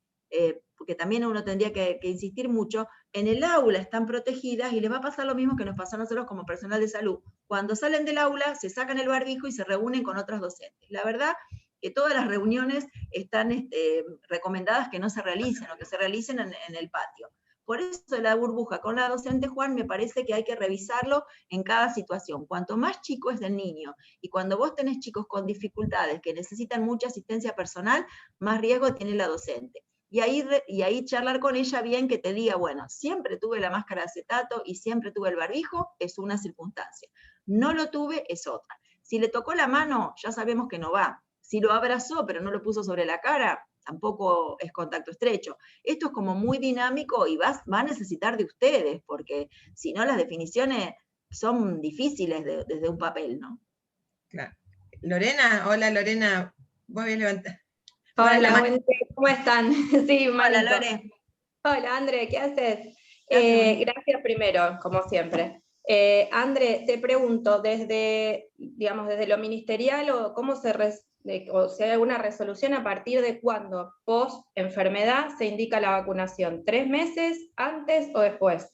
Speaker 2: porque también uno tendría que insistir mucho, en el aula están protegidas y les va a pasar lo mismo que nos pasó a nosotros como personal de salud. Cuando salen del aula, se sacan el barbijo y se reúnen con otras docentes. La verdad que todas las reuniones están recomendadas que no se realicen o que se realicen en el patio. Por eso la burbuja con la docente, Juan, me parece que hay que revisarlo en cada situación. Cuanto más chico es el niño y cuando vos tenés chicos con dificultades que necesitan mucha asistencia personal, más riesgo tiene la docente. Y ahí charlar con ella bien, que te diga, bueno, siempre tuve la máscara de acetato y siempre tuve el barbijo, es una circunstancia. No lo tuve, es otra. Si le tocó la mano, ya sabemos que no va. Si lo abrazó, pero no lo puso sobre la cara, tampoco es contacto estrecho. Esto es como muy dinámico y va a necesitar de ustedes, porque si no las definiciones son difíciles desde un papel, ¿no?
Speaker 1: Claro. Lorena, hola Lorena, vos habías levantado.
Speaker 4: Hola, buen día, ¿cómo están? Sí,
Speaker 2: hola
Speaker 4: manito.
Speaker 2: Lore.
Speaker 4: Hola, André, ¿qué haces? Gracias primero, como siempre. André, te pregunto, desde lo ministerial, o cómo o si hay alguna resolución a partir de cuándo, post enfermedad, se indica la vacunación, ¿3 meses, antes o después?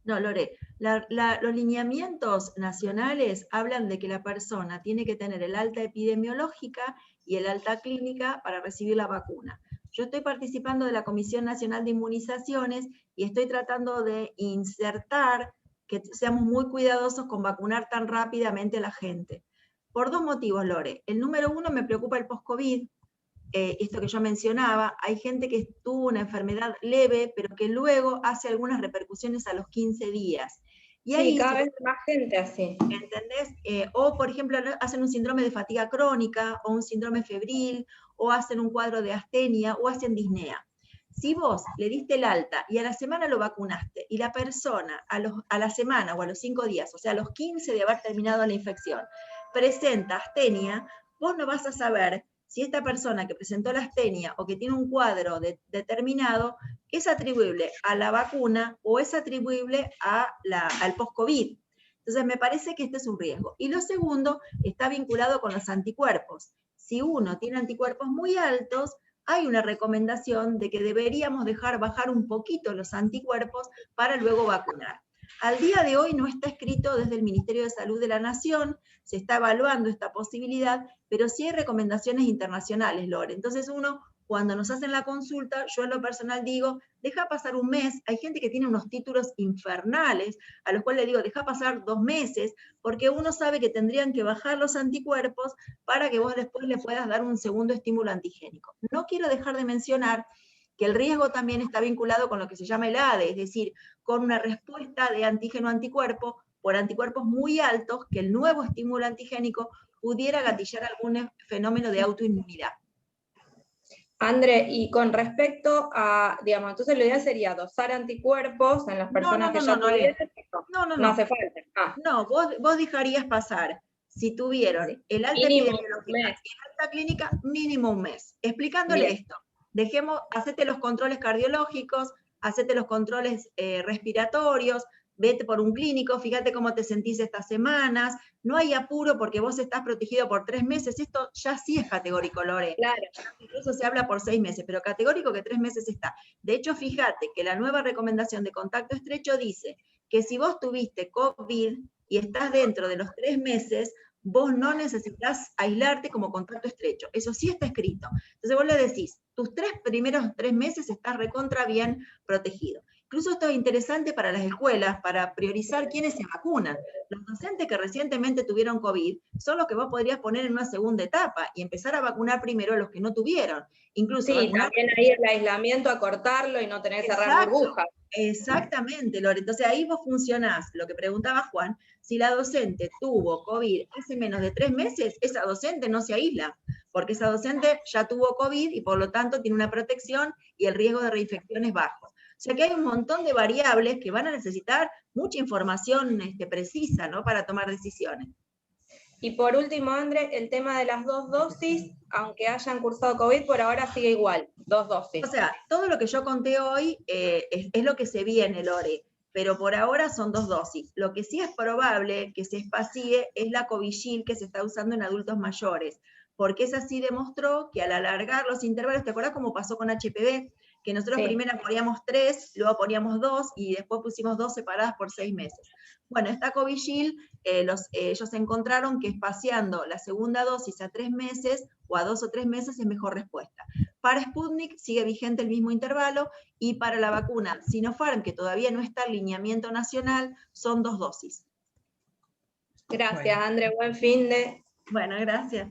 Speaker 2: No, Lore, los lineamientos nacionales hablan de que la persona tiene que tener el alta epidemiológica y el alta clínica para recibir la vacuna. Yo estoy participando de la Comisión Nacional de Inmunizaciones y estoy tratando de insertar que seamos muy cuidadosos con vacunar tan rápidamente a la gente. Por 2 motivos, Lore. El número 1, me preocupa el post-COVID, esto que yo mencionaba, hay gente que tuvo una enfermedad leve, pero que luego hace algunas repercusiones a los 15 días. Y ahí,
Speaker 4: sí, cada vez más gente así.
Speaker 2: ¿Entendés? O, por ejemplo, hacen un síndrome de fatiga crónica, o un síndrome febril, o hacen un cuadro de astenia, o hacen disnea. Si vos le diste el alta y a la semana lo vacunaste, y la persona a la semana o a los 5 días, o sea, a los 15 de haber terminado la infección, presenta astenia, vos no vas a saber si esta persona que presentó la astenia o que tiene un cuadro determinado es atribuible a la vacuna o es atribuible al post-COVID. Entonces me parece que este es un riesgo. Y lo segundo está vinculado con los anticuerpos. Si uno tiene anticuerpos muy altos, hay una recomendación de que deberíamos dejar bajar un poquito los anticuerpos para luego vacunar. Al día de hoy no está escrito desde el Ministerio de Salud de la Nación, se está evaluando esta posibilidad, pero sí hay recomendaciones internacionales, Lore. Entonces uno, cuando nos hacen la consulta, yo en lo personal digo, deja pasar un mes, hay gente que tiene unos títulos infernales, a los cuales le digo, deja pasar 2 meses, porque uno sabe que tendrían que bajar los anticuerpos para que vos después le puedas dar un segundo estímulo antigénico. No quiero dejar de mencionar que el riesgo también está vinculado con lo que se llama el ADE, es decir, con una respuesta de antígeno-anticuerpo por anticuerpos muy altos, que el nuevo estímulo antigénico pudiera gatillar algún fenómeno de autoinmunidad.
Speaker 4: André, y con respecto a, entonces lo ideal sería dosar anticuerpos en las personas que ya tuvieron. No hace falta.
Speaker 2: No, vos dejarías pasar, si tuvieron el alta epidemiológica y el alta clínica, mínimo 1 mes. Explicándole esto. Hacete los controles cardiológicos, hacete los controles respiratorios, vete por un clínico, fíjate cómo te sentís estas semanas, no hay apuro porque vos estás protegido por 3 meses, esto ya sí es categórico, Lore.
Speaker 4: Claro.
Speaker 2: Incluso se habla por 6 meses, pero categórico que 3 meses está. De hecho, fíjate que la nueva recomendación de contacto estrecho dice que si vos tuviste COVID y estás dentro de los 3 meses, vos no necesitas aislarte como contacto estrecho. Eso sí está escrito. Entonces vos le decís, tus primeros 3 meses estás recontra bien protegido. Incluso esto es interesante para las escuelas, para priorizar quiénes se vacunan. Los docentes que recientemente tuvieron COVID son los que vos podrías poner en una segunda etapa y empezar a vacunar primero a los que no tuvieron. Incluso
Speaker 4: sí,
Speaker 2: vacunar...
Speaker 4: también ahí el aislamiento, acortarlo y no tener que cerrar burbujas.
Speaker 2: Exactamente, Lore. Entonces ahí vos funcionás, lo que preguntaba Juan, si la docente tuvo COVID hace menos de 3 meses, esa docente no se aísla, porque esa docente ya tuvo COVID y por lo tanto tiene una protección y el riesgo de reinfección es bajo. O sea que hay un montón de variables que van a necesitar mucha información precisa, ¿no?, para tomar decisiones.
Speaker 4: Y por último, André, el tema de las 2 dosis, aunque hayan cursado COVID, por ahora sigue igual, 2 dosis.
Speaker 2: O sea, todo lo que yo conté hoy es lo que se viene, Lore, pero por ahora son 2 dosis. Lo que sí es probable que se espacie es la Covishield que se está usando en adultos mayores, porque esa sí demostró que al alargar los intervalos, ¿te acuerdas cómo pasó con HPV? Que nosotros primero poníamos 3, luego poníamos 2 y después pusimos 2 separadas por 6 meses. Bueno, esta Covishield, ellos encontraron que espaciando la segunda dosis a 3 meses o a 2 o 3 meses es mejor respuesta. Para Sputnik sigue vigente el mismo intervalo y para la vacuna Sinopharm, que todavía no está en lineamiento nacional, son 2 dosis.
Speaker 4: Gracias, André, buen fin de...
Speaker 2: Bueno, gracias.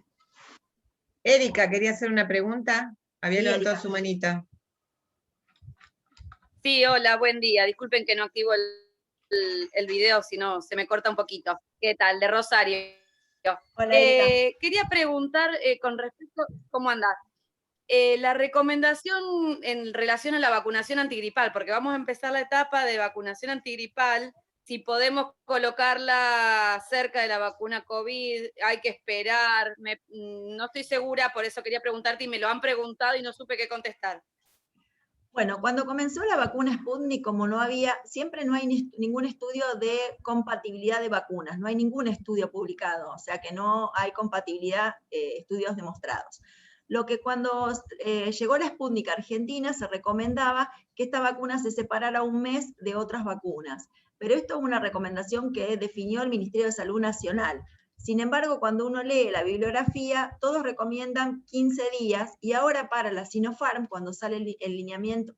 Speaker 1: Erika, quería hacer una pregunta. Había levantado su manita.
Speaker 5: Sí, hola, buen día. Disculpen que no activo el video, si no se me corta un poquito. ¿Qué tal? De Rosario.
Speaker 2: Hola, Erika.
Speaker 5: Quería preguntar con respecto, ¿cómo andás? La recomendación en relación a la vacunación antigripal, porque vamos a empezar la etapa de vacunación antigripal, si podemos colocarla cerca de la vacuna COVID, hay que esperar, no estoy segura, por eso quería preguntarte y me lo han preguntado y no supe qué contestar.
Speaker 2: Bueno, cuando comenzó la vacuna Sputnik, como no había, siempre no hay ningún estudio de compatibilidad de vacunas, no hay ningún estudio publicado, o sea que no hay compatibilidad, estudios demostrados. Lo que cuando llegó la Sputnik a Argentina se recomendaba que esta vacuna se separara un mes de otras vacunas, pero esto es una recomendación que definió el Ministerio de Salud Nacional. Sin embargo, cuando uno lee la bibliografía, todos recomiendan 15 días, y ahora para la Sinopharm, cuando sale el lineamiento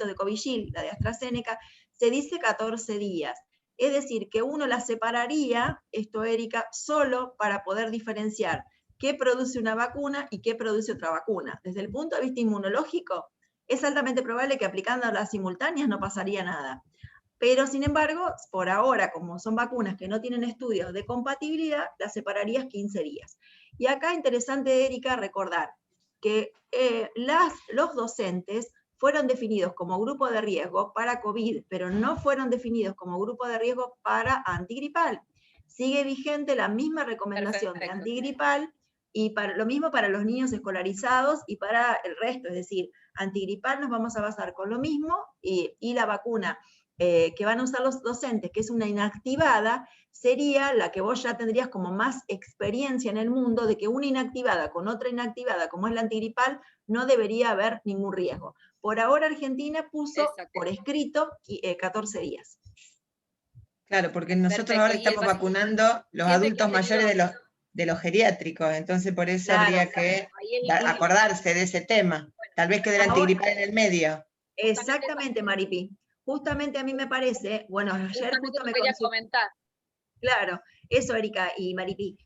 Speaker 2: de Covishield, la de AstraZeneca, se dice 14 días. Es decir, que uno la separaría, esto, Erika, solo para poder diferenciar qué produce una vacuna y qué produce otra vacuna. Desde el punto de vista inmunológico, es altamente probable que aplicando las simultáneas no pasaría nada. Pero, sin embargo, por ahora, como son vacunas que no tienen estudios de compatibilidad, las separarías 15 días. Y acá interesante, Erika, recordar que los docentes fueron definidos como grupo de riesgo para COVID, pero no fueron definidos como grupo de riesgo para antigripal. Sigue vigente la misma recomendación de antigripal, y lo mismo para los niños escolarizados y para el resto, es decir, antigripal nos vamos a basar con lo mismo, y la vacuna que van a usar los docentes, que es una inactivada, sería la que vos ya tendrías como más experiencia en el mundo de que una inactivada con otra inactivada, como es la antigripal, no debería haber ningún riesgo. Por ahora Argentina puso por escrito 14 días.
Speaker 1: Claro, porque nosotros
Speaker 5: Perfecto.
Speaker 1: ahora estamos vacunando los adultos mayores de los geriátricos, entonces por eso habría que acordarse de ese tema. Tal vez quede la antigripal en el medio.
Speaker 2: Exactamente, Maripi. Justamente a mí me parece, bueno, ayer justo me
Speaker 5: quería comentar.
Speaker 2: Claro, eso, Erika y Maripi,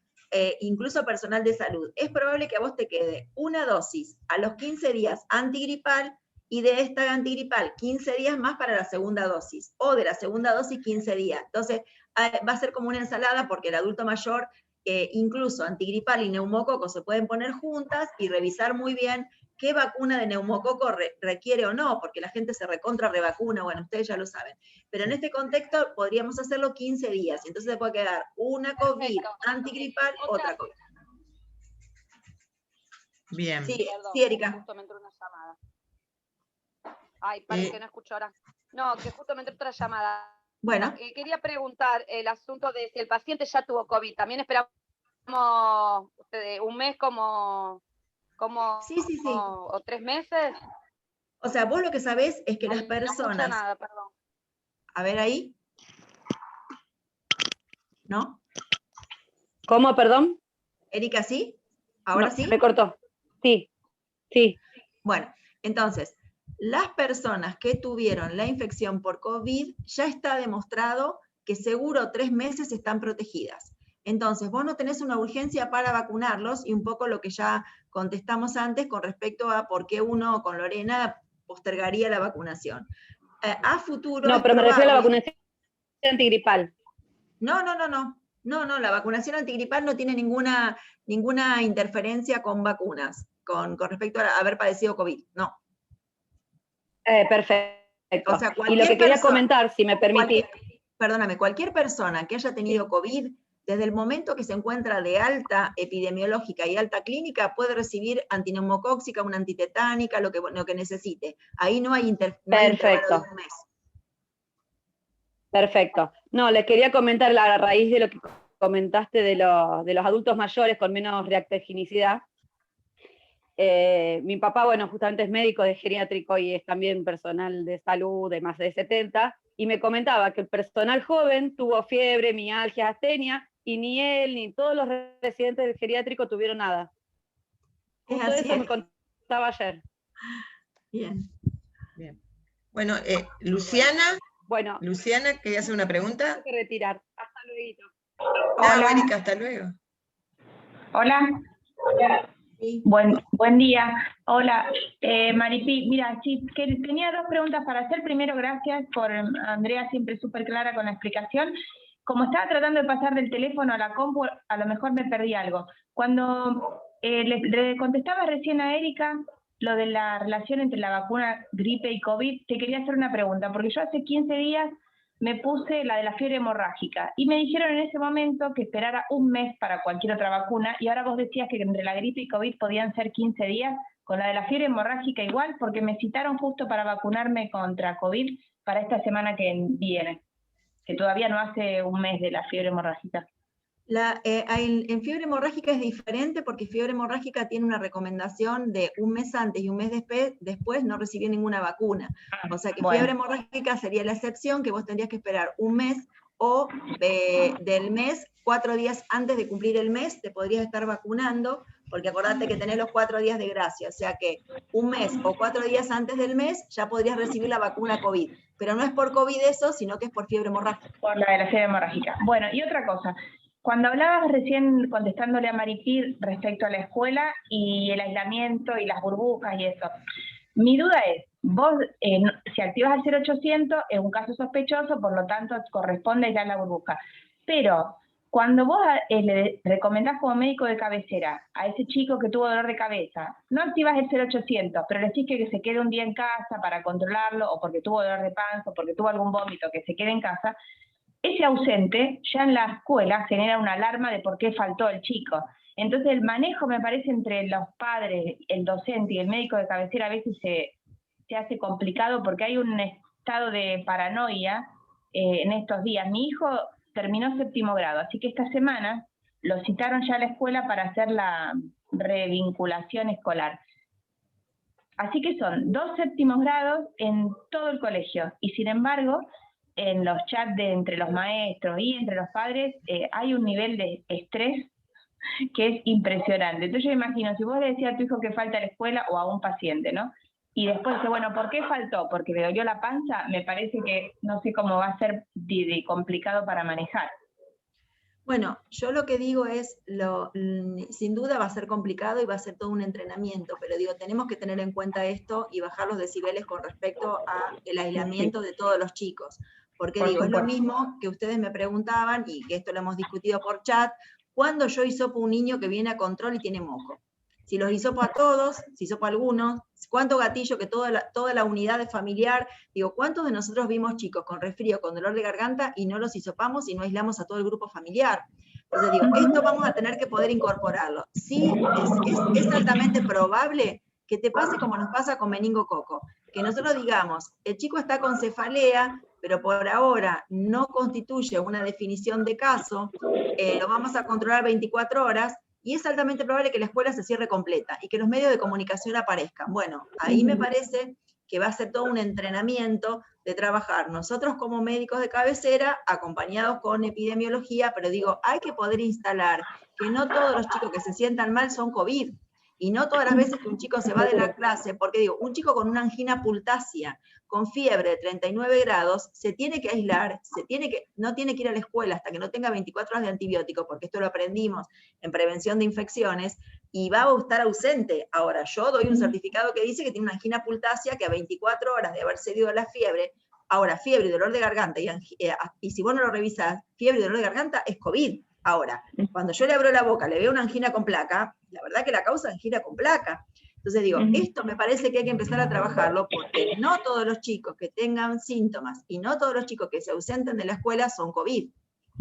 Speaker 2: incluso personal de salud. Es probable que a vos te quede una dosis a los 15 días antigripal, y de esta antigripal 15 días más para la segunda dosis, o de la segunda dosis 15 días. Entonces, va a ser como una ensalada, porque el adulto mayor, incluso antigripal y neumococo se pueden poner juntas y revisar muy bien qué vacuna de neumococo requiere o no, porque la gente se recontra revacuna, bueno, ustedes ya lo saben. Pero en este contexto podríamos hacerlo 15 días, y entonces se puede quedar una COVID antigripal, otra COVID.
Speaker 1: Bien.
Speaker 2: Sí,
Speaker 5: Perdón,
Speaker 2: sí, Erika.
Speaker 5: Justo me entró una llamada. Ay, parece que no escucho ahora. No, que justo me entró otra llamada.
Speaker 2: Bueno.
Speaker 5: Quería preguntar el asunto de si el paciente ya tuvo COVID. ¿También esperamos un mes como
Speaker 2: Sí.
Speaker 5: o 3 meses?
Speaker 2: O sea, vos lo que sabés es que las personas...
Speaker 5: No escucho nada, perdón.
Speaker 2: A ver ahí. ¿No?
Speaker 5: ¿Cómo, perdón?
Speaker 2: Erika, ¿sí? ¿Ahora
Speaker 5: No,
Speaker 2: sí?
Speaker 5: me cortó. Sí, sí.
Speaker 2: Bueno, entonces, las personas que tuvieron la infección por COVID, ya está demostrado que seguro 3 meses están protegidas. Entonces, vos no tenés una urgencia para vacunarlos, y un poco lo que ya contestamos antes con respecto a por qué uno con Lorena postergaría la vacunación. A futuro
Speaker 5: No,
Speaker 2: es
Speaker 5: pero me refiero a la
Speaker 2: probable...
Speaker 5: vacunación antigripal.
Speaker 2: No, la vacunación antigripal no tiene ninguna interferencia con vacunas, con respecto a haber padecido COVID, no.
Speaker 5: Perfecto.
Speaker 2: O sea,
Speaker 5: Y lo que quería comentar, si me permitís.
Speaker 2: Cualquier persona que haya tenido COVID, desde el momento que se encuentra de alta epidemiológica y alta clínica, puede recibir antineumocóxica, una antitetánica, lo que necesite. Ahí no hay intervalo de un mes.
Speaker 5: Perfecto. No, les quería comentar a raíz de lo que comentaste de los adultos mayores con menos reactogenicidad. Mi papá, bueno, justamente es médico de geriátrico y es también personal de salud de más de 70, y me comentaba que el personal joven tuvo fiebre, mialgia, astenia, y ni él ni todos los residentes del geriátrico tuvieron nada. Justo eso me contaba ayer.
Speaker 1: Bien. Bueno, Luciana.
Speaker 5: Bueno,
Speaker 1: Luciana, ¿quería hacer una pregunta?
Speaker 5: Tengo que retirar. Hasta luego.
Speaker 1: Hola, Erika, hasta luego.
Speaker 6: Hola. Sí. Buen día. Hola, Maripi. Mira, sí, tenía 2 preguntas para hacer. Primero, gracias por Andrea, siempre súper clara con la explicación. Como estaba tratando de pasar del teléfono a la compu, a lo mejor me perdí algo. Cuando le contestaba recién a Erika lo de la relación entre la vacuna gripe y COVID, te quería hacer una pregunta, porque yo hace 15 días me puse la de la fiebre hemorrágica y me dijeron en ese momento que esperara un mes para cualquier otra vacuna, y ahora vos decías que entre la gripe y COVID podían ser 15 días, con la de la fiebre hemorrágica igual, porque me citaron justo para vacunarme contra COVID para esta semana que viene, que todavía no hace un mes de la fiebre hemorrágica.
Speaker 2: En fiebre hemorrágica es diferente, porque fiebre hemorrágica tiene una recomendación de un mes antes y un mes después no recibir ninguna vacuna. O sea que fiebre hemorrágica sería la excepción, que vos tendrías que esperar un mes, o del mes, 4 días antes de cumplir el mes, te podrías estar vacunando, porque acordate que tenés los 4 días de gracia, o sea que un mes o 4 días antes del mes ya podrías recibir la vacuna COVID. Pero no es por COVID eso, sino que es por fiebre hemorrágica.
Speaker 6: Por la de la fiebre hemorrágica. Bueno, y otra cosa. Cuando hablabas recién, contestándole a Maripi respecto a la escuela y el aislamiento y las burbujas y eso, mi duda es, vos si activas el 0800 es un caso sospechoso, por lo tanto corresponde ya la burbuja. Pero cuando vos le recomendás como médico de cabecera a ese chico que tuvo dolor de cabeza, no activas el 0800, pero le decís que se quede un día en casa para controlarlo, o porque tuvo dolor de panza, o porque tuvo algún vómito, que se quede en casa, ese ausente ya en la escuela genera una alarma de por qué faltó el chico. Entonces el manejo, me parece, entre los padres, el docente y el médico de cabecera a veces se hace complicado, porque hay un estado de paranoia en estos días. Mi hijo terminó 7º grado, así que esta semana lo citaron ya a la escuela para hacer la revinculación escolar. Así que son 2 7º grados en todo el colegio, y sin embargo en los chats entre los maestros y entre los padres hay un nivel de estrés que es impresionante. Entonces yo imagino, si vos le decías a tu hijo que falta a la escuela o a un paciente, ¿no? Y después dice, bueno, ¿por qué faltó? Porque le dolió la panza, me parece que no sé cómo va a ser de complicado para manejar.
Speaker 2: Bueno, yo lo que digo es, sin duda va a ser complicado y va a ser todo un entrenamiento, pero digo, tenemos que tener en cuenta esto y bajar los decibeles con respecto al aislamiento de todos los chicos. Porque digo, es lo mismo que ustedes me preguntaban, y que esto lo hemos discutido por chat, ¿cuándo yo hisopo un niño que viene a control y tiene moco? Si los hisopo a todos, si hisopo a algunos, cuánto gatillo que toda la unidad es familiar, digo, ¿cuántos de nosotros vimos chicos con resfrío, con dolor de garganta, y no los hisopamos y no aislamos a todo el grupo familiar? Entonces digo, esto vamos a tener que poder incorporarlo. Sí, es altamente probable que te pase como nos pasa con meningococo, que nosotros digamos, el chico está con cefalea, pero por ahora no constituye una definición de caso, lo vamos a controlar 24 horas, y es altamente probable que la escuela se cierre completa y que los medios de comunicación aparezcan. Bueno, ahí me parece que va a ser todo un entrenamiento de trabajar nosotros como médicos de cabecera, acompañados con epidemiología, pero digo, hay que poder instalar que no todos los chicos que se sientan mal son COVID, y no todas las veces que un chico se va de la clase, porque digo, un chico con una angina pultácea, con fiebre de 39 grados, se tiene que aislar, no tiene que ir a la escuela hasta que no tenga 24 horas de antibiótico, porque esto lo aprendimos en prevención de infecciones, y va a estar ausente. Ahora, yo doy un certificado que dice que tiene una angina pultácea, que a 24 horas de haber cedido la fiebre, ahora fiebre y dolor de garganta, y si vos no lo revisás, fiebre y dolor de garganta es COVID. Ahora, cuando yo le abro la boca, le veo una angina con placa, la verdad que la causa es angina con placa. Entonces digo, esto me parece que hay que empezar a trabajarlo, porque no todos los chicos que tengan síntomas y no todos los chicos que se ausenten de la escuela son COVID.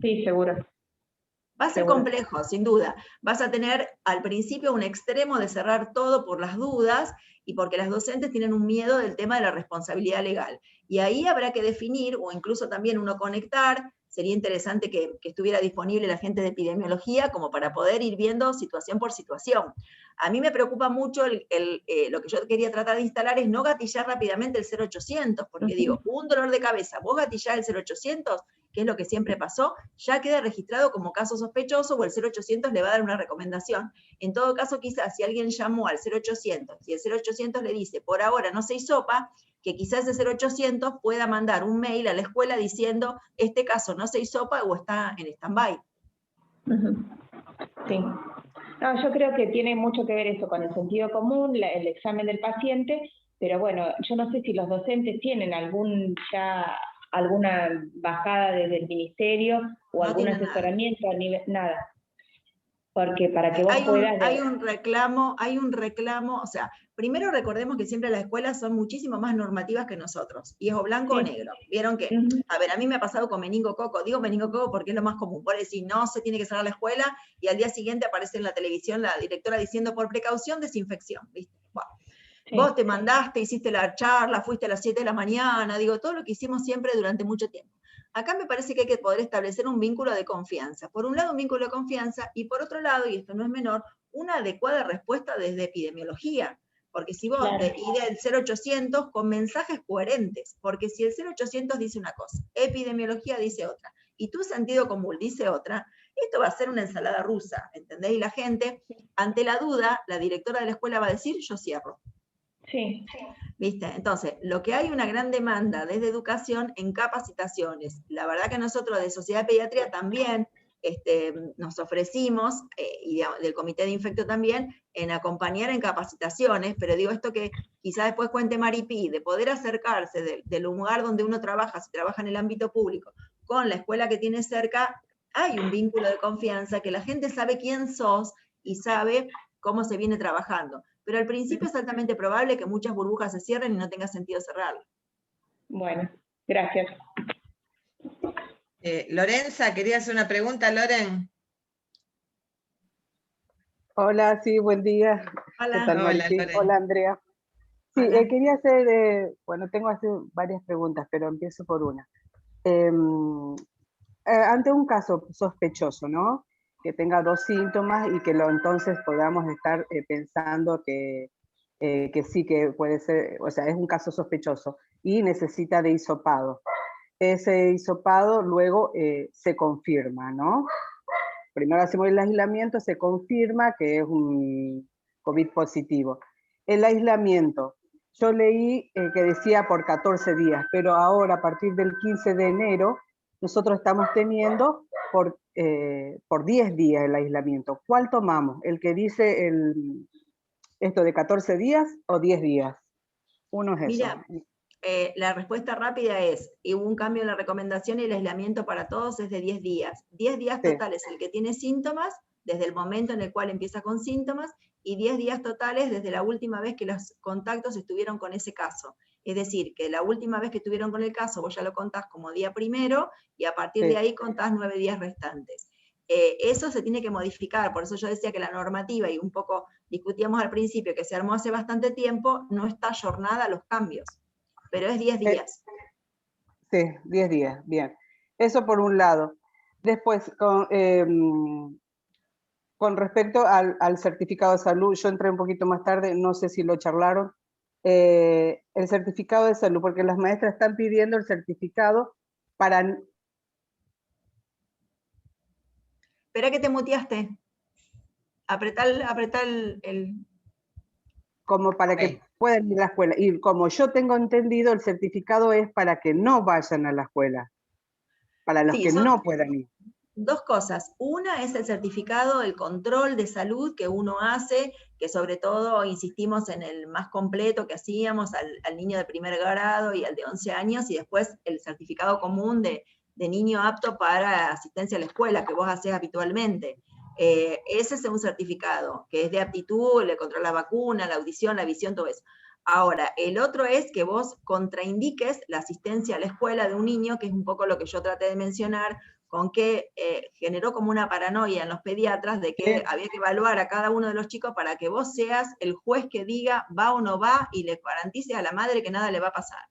Speaker 6: Sí, seguro.
Speaker 2: Va a ser complejo, sin duda. Vas a tener al principio un extremo de cerrar todo por las dudas y porque las docentes tienen un miedo del tema de la responsabilidad legal. Y ahí habrá que definir, o incluso también uno conectar, sería interesante que estuviera disponible la gente de epidemiología como para poder ir viendo situación por situación. A mí me preocupa mucho lo que yo quería tratar de instalar es no gatillar rápidamente el 0800, porque digo, un dolor de cabeza, vos gatillás el 0800, que es lo que siempre pasó, ya queda registrado como caso sospechoso o el 0800 le va a dar una recomendación. En todo caso, quizás si alguien llamó al 0800 y el 0800 le dice, por ahora no se hisopa, que quizás ese 0800 pueda mandar un mail a la escuela diciendo, este caso no se hisopa o está en stand-by.
Speaker 6: Sí. No, yo creo que tiene mucho que ver eso con el sentido común, el examen del paciente, pero bueno, yo no sé si los docentes tienen alguna bajada desde el ministerio o algún asesoramiento a nivel, nada. Porque para que vos puedas...
Speaker 2: Hay un reclamo, o sea, primero recordemos que siempre las escuelas son muchísimo más normativas que nosotros, y es o blanco o negro. Vieron que, a ver, a mí me ha pasado con meningococo, digo meningococo porque es lo más común, por decir, no se tiene que cerrar la escuela, y al día siguiente aparece en la televisión la directora diciendo, por precaución, desinfección, ¿viste? Bueno. Vos te mandaste, hiciste la charla, fuiste a las 7 de la mañana, digo, todo lo que hicimos siempre durante mucho tiempo. Acá me parece que hay que poder establecer un vínculo de confianza. Por un lado, un vínculo de confianza, y por otro lado, y esto no es menor, una adecuada respuesta desde epidemiología. Porque si vos ir del 0800 con mensajes coherentes, porque si el 0800 dice una cosa, epidemiología dice otra, y tu sentido común dice otra, esto va a ser una ensalada rusa, ¿entendés? Y la gente, ante la duda, la directora de la escuela va a decir, yo cierro.
Speaker 6: Sí.
Speaker 2: ¿Viste? Entonces, lo que hay una gran demanda desde educación en capacitaciones. La verdad que nosotros de Sociedad de Pediatría también nos ofrecimos, y del Comité de Infecto también, en acompañar en capacitaciones, pero digo esto que quizá después cuente Maripi, de poder acercarse del lugar donde uno trabaja, si trabaja en el ámbito público, con la escuela que tiene cerca, hay un vínculo de confianza, que la gente sabe quién sos y sabe cómo se viene trabajando. Pero al principio es altamente probable que muchas burbujas se cierren y no tenga sentido cerrarlas.
Speaker 6: Bueno, gracias.
Speaker 1: Lorenza, ¿quería hacer una pregunta, Loren?
Speaker 7: Hola, sí, buen día.
Speaker 2: Hola.
Speaker 7: ¿Qué tal, Marichi? Hola, Andrea. Sí, quería hacer, bueno, tengo varias preguntas, pero empiezo por una. Ante un caso sospechoso, ¿no? Que tenga 2 síntomas y que entonces podamos estar pensando que sí, que puede ser, o sea, es un caso sospechoso y necesita de hisopado. Ese hisopado luego se confirma, ¿no? Primero hacemos el aislamiento, se confirma que es un COVID positivo. El aislamiento, yo leí que decía por 14 días, pero ahora a partir del 15 de enero nosotros estamos teniendo por 10 días el aislamiento. ¿Cuál tomamos? ¿El que dice esto de 14 días o 10 días? Uno es eso.
Speaker 2: Mira, la respuesta rápida es, hubo un cambio en la recomendación y el aislamiento para todos es de 10 días. 10 días totales el que tiene síntomas, desde el momento en el cual empieza con síntomas, y 10 días totales desde la última vez que los contactos estuvieron con ese caso. Es decir, que la última vez que estuvieron con el caso, vos ya lo contás como día primero, y a partir de ahí contás 9 días restantes. Eso se tiene que modificar, por eso yo decía que la normativa, y un poco discutíamos al principio, que se armó hace bastante tiempo, no está ayornada a los cambios, pero es 10 días.
Speaker 7: Sí, 10 días, bien. Eso por un lado. Después, con respecto al certificado de salud, yo entré un poquito más tarde, no sé si lo charlaron. el certificado de salud, porque las maestras están pidiendo el certificado para...
Speaker 2: Espera que te muteaste. Apretá el...
Speaker 7: como para que puedan ir a la escuela. Y como yo tengo entendido, el certificado es para que no vayan a la escuela, para los que no puedan ir.
Speaker 2: Dos cosas. Una es el certificado, el control de salud que uno hace, que sobre todo insistimos en el más completo que hacíamos al niño de primer grado y al de 11 años, y después el certificado común de niño apto para asistencia a la escuela, que vos hacés habitualmente. Ese es un certificado, que es de aptitud, le controla la vacuna, la audición, la visión, todo eso. Ahora, el otro es que vos contraindiques la asistencia a la escuela de un niño, que es un poco lo que yo traté de mencionar, con que generó como una paranoia en los pediatras de que había que evaluar a cada uno de los chicos para que vos seas el juez que diga va o no va y le garantice a la madre que nada le va a pasar.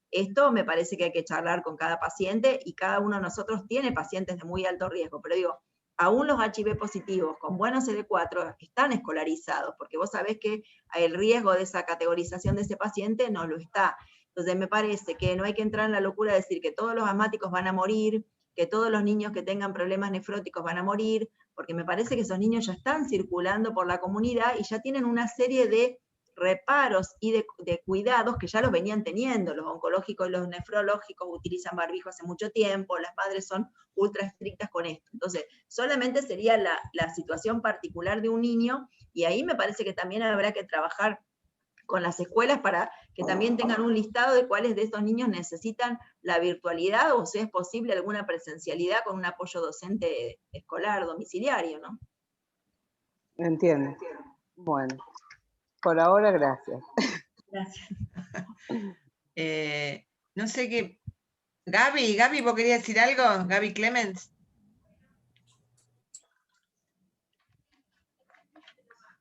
Speaker 2: Esto me parece que hay que charlar con cada paciente, y cada uno de nosotros tiene pacientes de muy alto riesgo, pero digo, aún los HIV positivos con buenos CD4 están escolarizados, porque vos sabés que el riesgo de esa categorización de ese paciente no lo está. Entonces me parece que no hay que entrar en la locura de decir que todos los asmáticos van a morir, que todos los niños que tengan problemas nefróticos van a morir, porque me parece que esos niños ya están circulando por la comunidad y ya tienen una serie de reparos y de cuidados que ya los venían teniendo. Los oncológicos y los nefrológicos utilizan barbijo hace mucho tiempo, las madres son ultra estrictas con esto. Entonces, solamente sería la situación particular de un niño, y ahí me parece que también habrá que trabajar con las escuelas para que también tengan un listado de cuáles de estos niños necesitan la virtualidad, o si es posible alguna presencialidad con un apoyo docente escolar domiciliario, ¿no?
Speaker 7: Entiendo. Bueno, por ahora gracias.
Speaker 2: Gracias.
Speaker 1: No sé qué... Gaby, ¿vos querías decir algo? Gaby Clemens.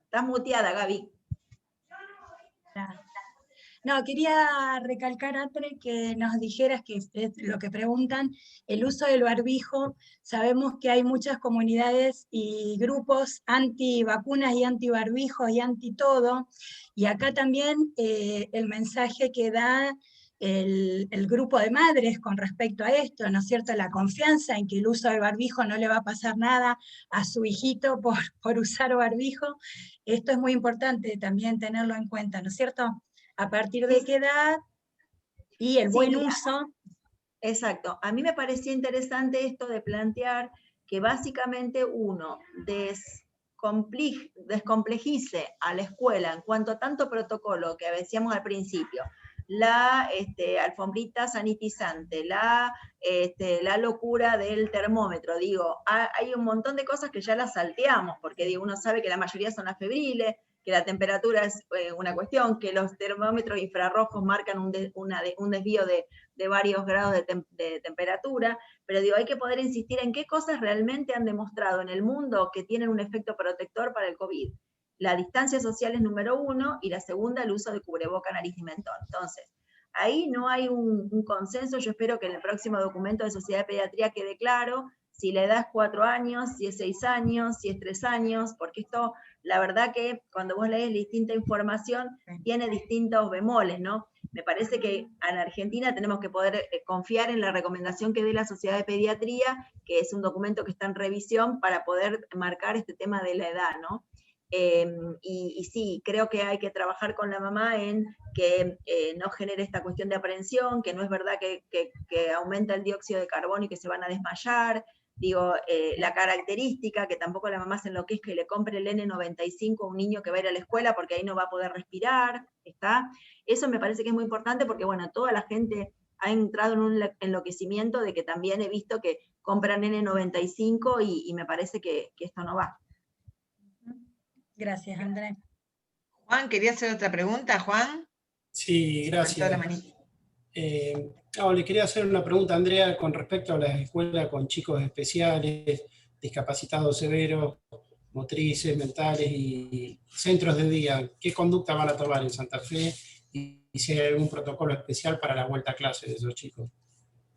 Speaker 2: Estás muteada, Gaby.
Speaker 8: No, quería recalcar, Atre, que nos dijeras, que es lo que preguntan, el uso del barbijo. Sabemos que hay muchas comunidades y grupos anti-vacunas y anti-barbijos y anti-todo, y acá también el mensaje que da el grupo de madres con respecto a esto, ¿no es cierto?, la confianza en que el uso del barbijo no le va a pasar nada a su hijito por usar barbijo. Esto es muy importante también tenerlo en cuenta, ¿no es cierto?, a partir de qué edad y el buen uso.
Speaker 2: Exacto. A mí me parecía interesante esto de plantear que básicamente uno descomplejice a la escuela en cuanto a tanto protocolo que decíamos al principio, la alfombrita sanitizante, la locura del termómetro. Digo, hay un montón de cosas que ya las salteamos, porque digo, uno sabe que la mayoría son las febriles, que la temperatura es una cuestión, que los termómetros infrarrojos marcan un desvío de varios grados de temperatura, pero digo, hay que poder insistir en qué cosas realmente han demostrado en el mundo que tienen un efecto protector para el COVID. La distancia social es número 1, y la segunda, el uso de cubreboca, nariz y mentón. Entonces, ahí no hay un consenso. Yo espero que en el próximo documento de Sociedad de Pediatría quede claro si la edad es 4 años, si es 6 años, si es 3 años, porque esto, la verdad que cuando vos lees distinta información, tiene distintos bemoles, ¿no? Me parece que en Argentina tenemos que poder confiar en la recomendación que dé la Sociedad de Pediatría, que es un documento que está en revisión para poder marcar este tema de la edad, ¿no? Y sí, creo que hay que trabajar con la mamá en que no genere esta cuestión de aprensión, que no es verdad que aumenta el dióxido de carbono y que se van a desmayar. Digo, la característica, que tampoco la mamá se enloquezca y le compre el N95 a un niño que va a ir a la escuela porque ahí no va a poder respirar, ¿está? Eso me parece que es muy importante porque, bueno, toda la gente ha entrado en un enloquecimiento de que también he visto que compran N95 y me parece que esto no va.
Speaker 8: Gracias, André.
Speaker 1: Juan, ¿quería hacer otra pregunta, Juan?
Speaker 3: Sí, gracias. Le quería hacer una pregunta, Andrea, con respecto a las escuelas con chicos especiales, discapacitados severos, motrices, mentales y centros de día. ¿Qué conducta van a tomar en Santa Fe? Y si hay algún protocolo especial para la vuelta a clase de esos chicos.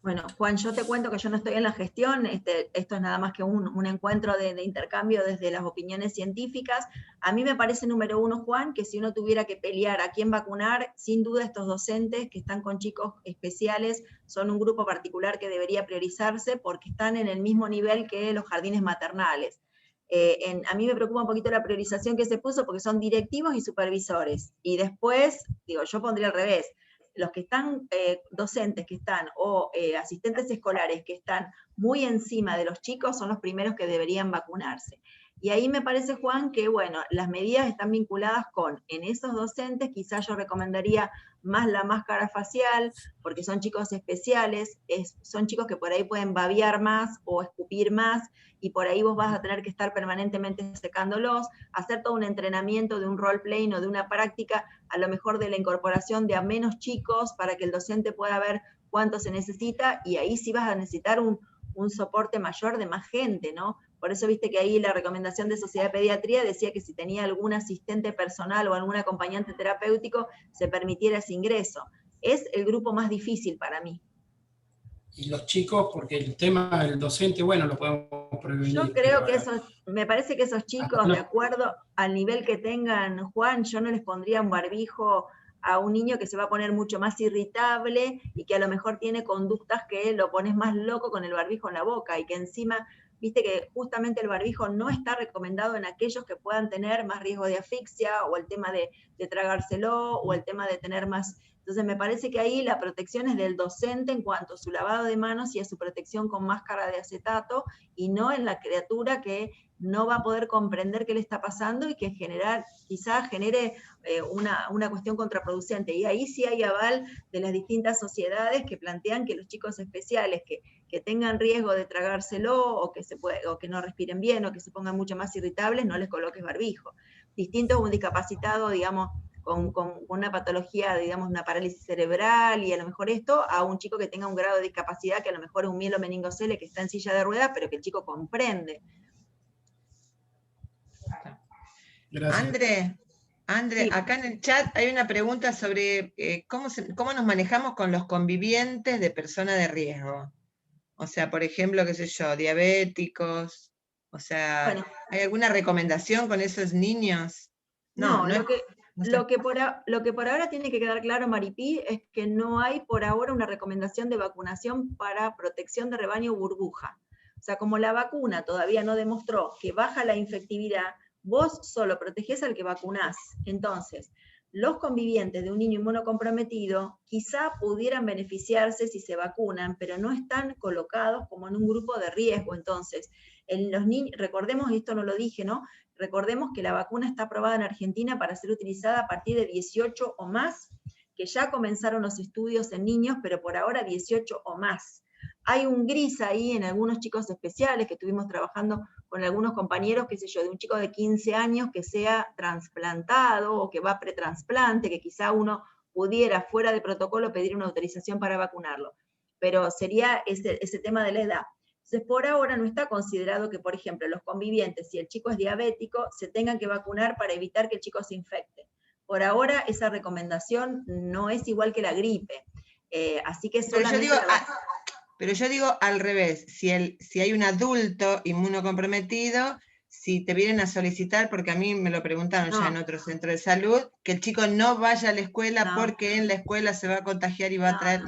Speaker 2: Bueno, Juan, yo te cuento que yo no estoy en la gestión, esto es nada más que un encuentro de intercambio desde las opiniones científicas. A mí me parece, número uno, Juan, que si uno tuviera que pelear a quién vacunar, sin duda estos docentes que están con chicos especiales son un grupo particular que debería priorizarse porque están en el mismo nivel que los jardines maternales. A mí me preocupa un poquito la priorización que se puso porque son directivos y supervisores. Y después, digo, yo pondría al revés. Los que están, docentes que están, o asistentes escolares que están muy encima de los chicos, son los primeros que deberían vacunarse. Y ahí me parece, Juan, que bueno, las medidas están vinculadas con, en esos docentes, quizás yo recomendaría más la máscara facial, porque son chicos especiales, son chicos que por ahí pueden babear más o escupir más, y por ahí vos vas a tener que estar permanentemente secándolos, hacer todo un entrenamiento de un role-playing o de una práctica, a lo mejor de la incorporación de a menos chicos, para que el docente pueda ver cuánto se necesita, y ahí sí vas a necesitar un soporte mayor de más gente, ¿no? Por eso viste que ahí la recomendación de Sociedad de Pediatría decía que si tenía algún asistente personal o algún acompañante terapéutico, se permitiera ese ingreso. Es el grupo más difícil para mí.
Speaker 3: Y los chicos, porque el tema del docente, bueno, lo podemos prevenir.
Speaker 2: Yo creo que me parece que esos chicos, de acuerdo al nivel que tengan, Juan, yo no les pondría un barbijo a un niño que se va a poner mucho más irritable y que a lo mejor tiene conductas que lo pones más loco con el barbijo en la boca, y que encima, viste que justamente el barbijo no está recomendado en aquellos que puedan tener más riesgo de asfixia, o el tema de tragárselo, o el tema de tener más. Entonces me parece que ahí la protección es del docente en cuanto a su lavado de manos y a su protección con máscara de acetato, y no en la criatura que no va a poder comprender qué le está pasando y que quizás genere una cuestión contraproducente. Y ahí sí hay aval de las distintas sociedades que plantean que los chicos especiales que tengan riesgo de tragárselo, o que no respiren bien, o que se pongan mucho más irritables, no les coloques barbijo. Distinto a un discapacitado, digamos, con una patología, digamos, una parálisis cerebral, y a lo mejor esto, a un chico que tenga un grado de discapacidad, que a lo mejor es un mielomeningocele, que está en silla de ruedas, pero que el chico comprende.
Speaker 3: Gracias.
Speaker 1: André,
Speaker 2: Sí.
Speaker 1: Acá en el chat hay una pregunta sobre cómo nos manejamos con los convivientes de personas de riesgo. O sea, por ejemplo, qué sé yo, diabéticos. O sea,
Speaker 2: Bueno,
Speaker 1: ¿hay alguna recomendación con esos niños?
Speaker 2: No,
Speaker 1: sé.
Speaker 2: lo que por ahora tiene que quedar claro, Maripí, es que no hay por ahora una recomendación de vacunación para protección de rebaño burbuja. O sea, como la vacuna todavía no demostró que baja la infectividad, vos solo protegés al que vacunás. Entonces, los convivientes de un niño inmunocomprometido quizá pudieran beneficiarse si se vacunan, pero no están colocados como en un grupo de riesgo. Entonces, en los niños, recordemos, y esto no lo dije, ¿no? Recordemos que la vacuna está aprobada en Argentina para ser utilizada a partir de 18 o más, que ya comenzaron los estudios en niños, pero por ahora 18 o más. Hay un gris ahí en algunos chicos especiales que estuvimos trabajando con algunos compañeros, qué sé yo, de un chico de 15 años que sea trasplantado o que va a pretransplante, que quizá uno pudiera fuera de protocolo pedir una autorización para vacunarlo. Pero sería ese tema de la edad. Entonces, por ahora no está considerado que, por ejemplo, los convivientes, si el chico es diabético, se tengan que vacunar para evitar que el chico se infecte. Por ahora, esa recomendación no es igual que la gripe. Así que solamente...
Speaker 1: Pero yo digo al revés, si hay un adulto inmunocomprometido, si te vienen a solicitar, porque a mí me lo preguntaron ya en otro centro de salud, que el chico no vaya a la escuela porque en la escuela se va a contagiar y va a traer...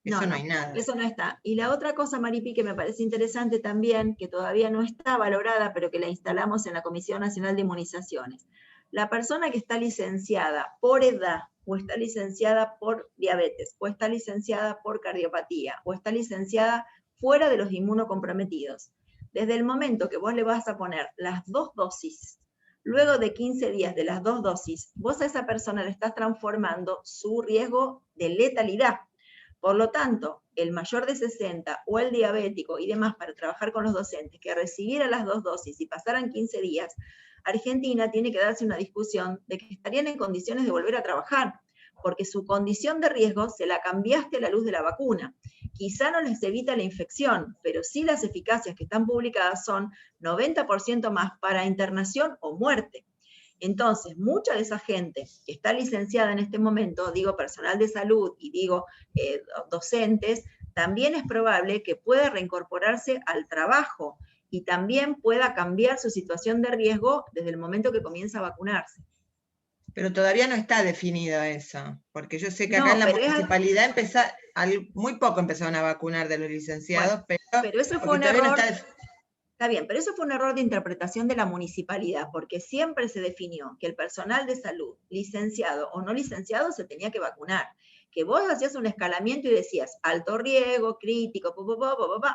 Speaker 1: Eso no hay nada.
Speaker 2: Eso no está. Y la otra cosa, Maripi, que me parece interesante también, que todavía no está valorada, pero que la instalamos en la Comisión Nacional de Inmunizaciones. La persona que está licenciada por edad, o está licenciada por diabetes, o está licenciada por cardiopatía, o está licenciada fuera de los inmunocomprometidos, desde el momento que vos le vas a poner las 2 dosis, luego de 15 días de las 2 dosis, vos a esa persona le estás transformando su riesgo de letalidad. Por lo tanto, el mayor de 60 o el diabético y demás, para trabajar con los docentes, que recibiera las 2 dosis y pasaran 15 días, Argentina tiene que darse una discusión de que estarían en condiciones de volver a trabajar, porque su condición de riesgo se la cambiaste a la luz de la vacuna. Quizá no les evita la infección, pero sí las eficacias que están publicadas son 90% más para internación o muerte. Entonces, mucha de esa gente que está licenciada en este momento, digo personal de salud y digo docentes, también es probable que pueda reincorporarse al trabajo y también pueda cambiar su situación de riesgo desde el momento que comienza a vacunarse.
Speaker 1: Pero todavía no está definido eso, porque yo sé que acá
Speaker 2: No,
Speaker 1: en la
Speaker 2: pero es-
Speaker 1: municipalidad muy poco empezaron a vacunar de los licenciados,
Speaker 2: Pero eso fue un
Speaker 1: todavía no
Speaker 2: error.
Speaker 1: está
Speaker 2: Está bien, pero eso fue un error de interpretación de la municipalidad, porque siempre se definió que el personal de salud, licenciado o no licenciado, se tenía que vacunar. Que vos hacías un escalamiento y decías alto riesgo, crítico,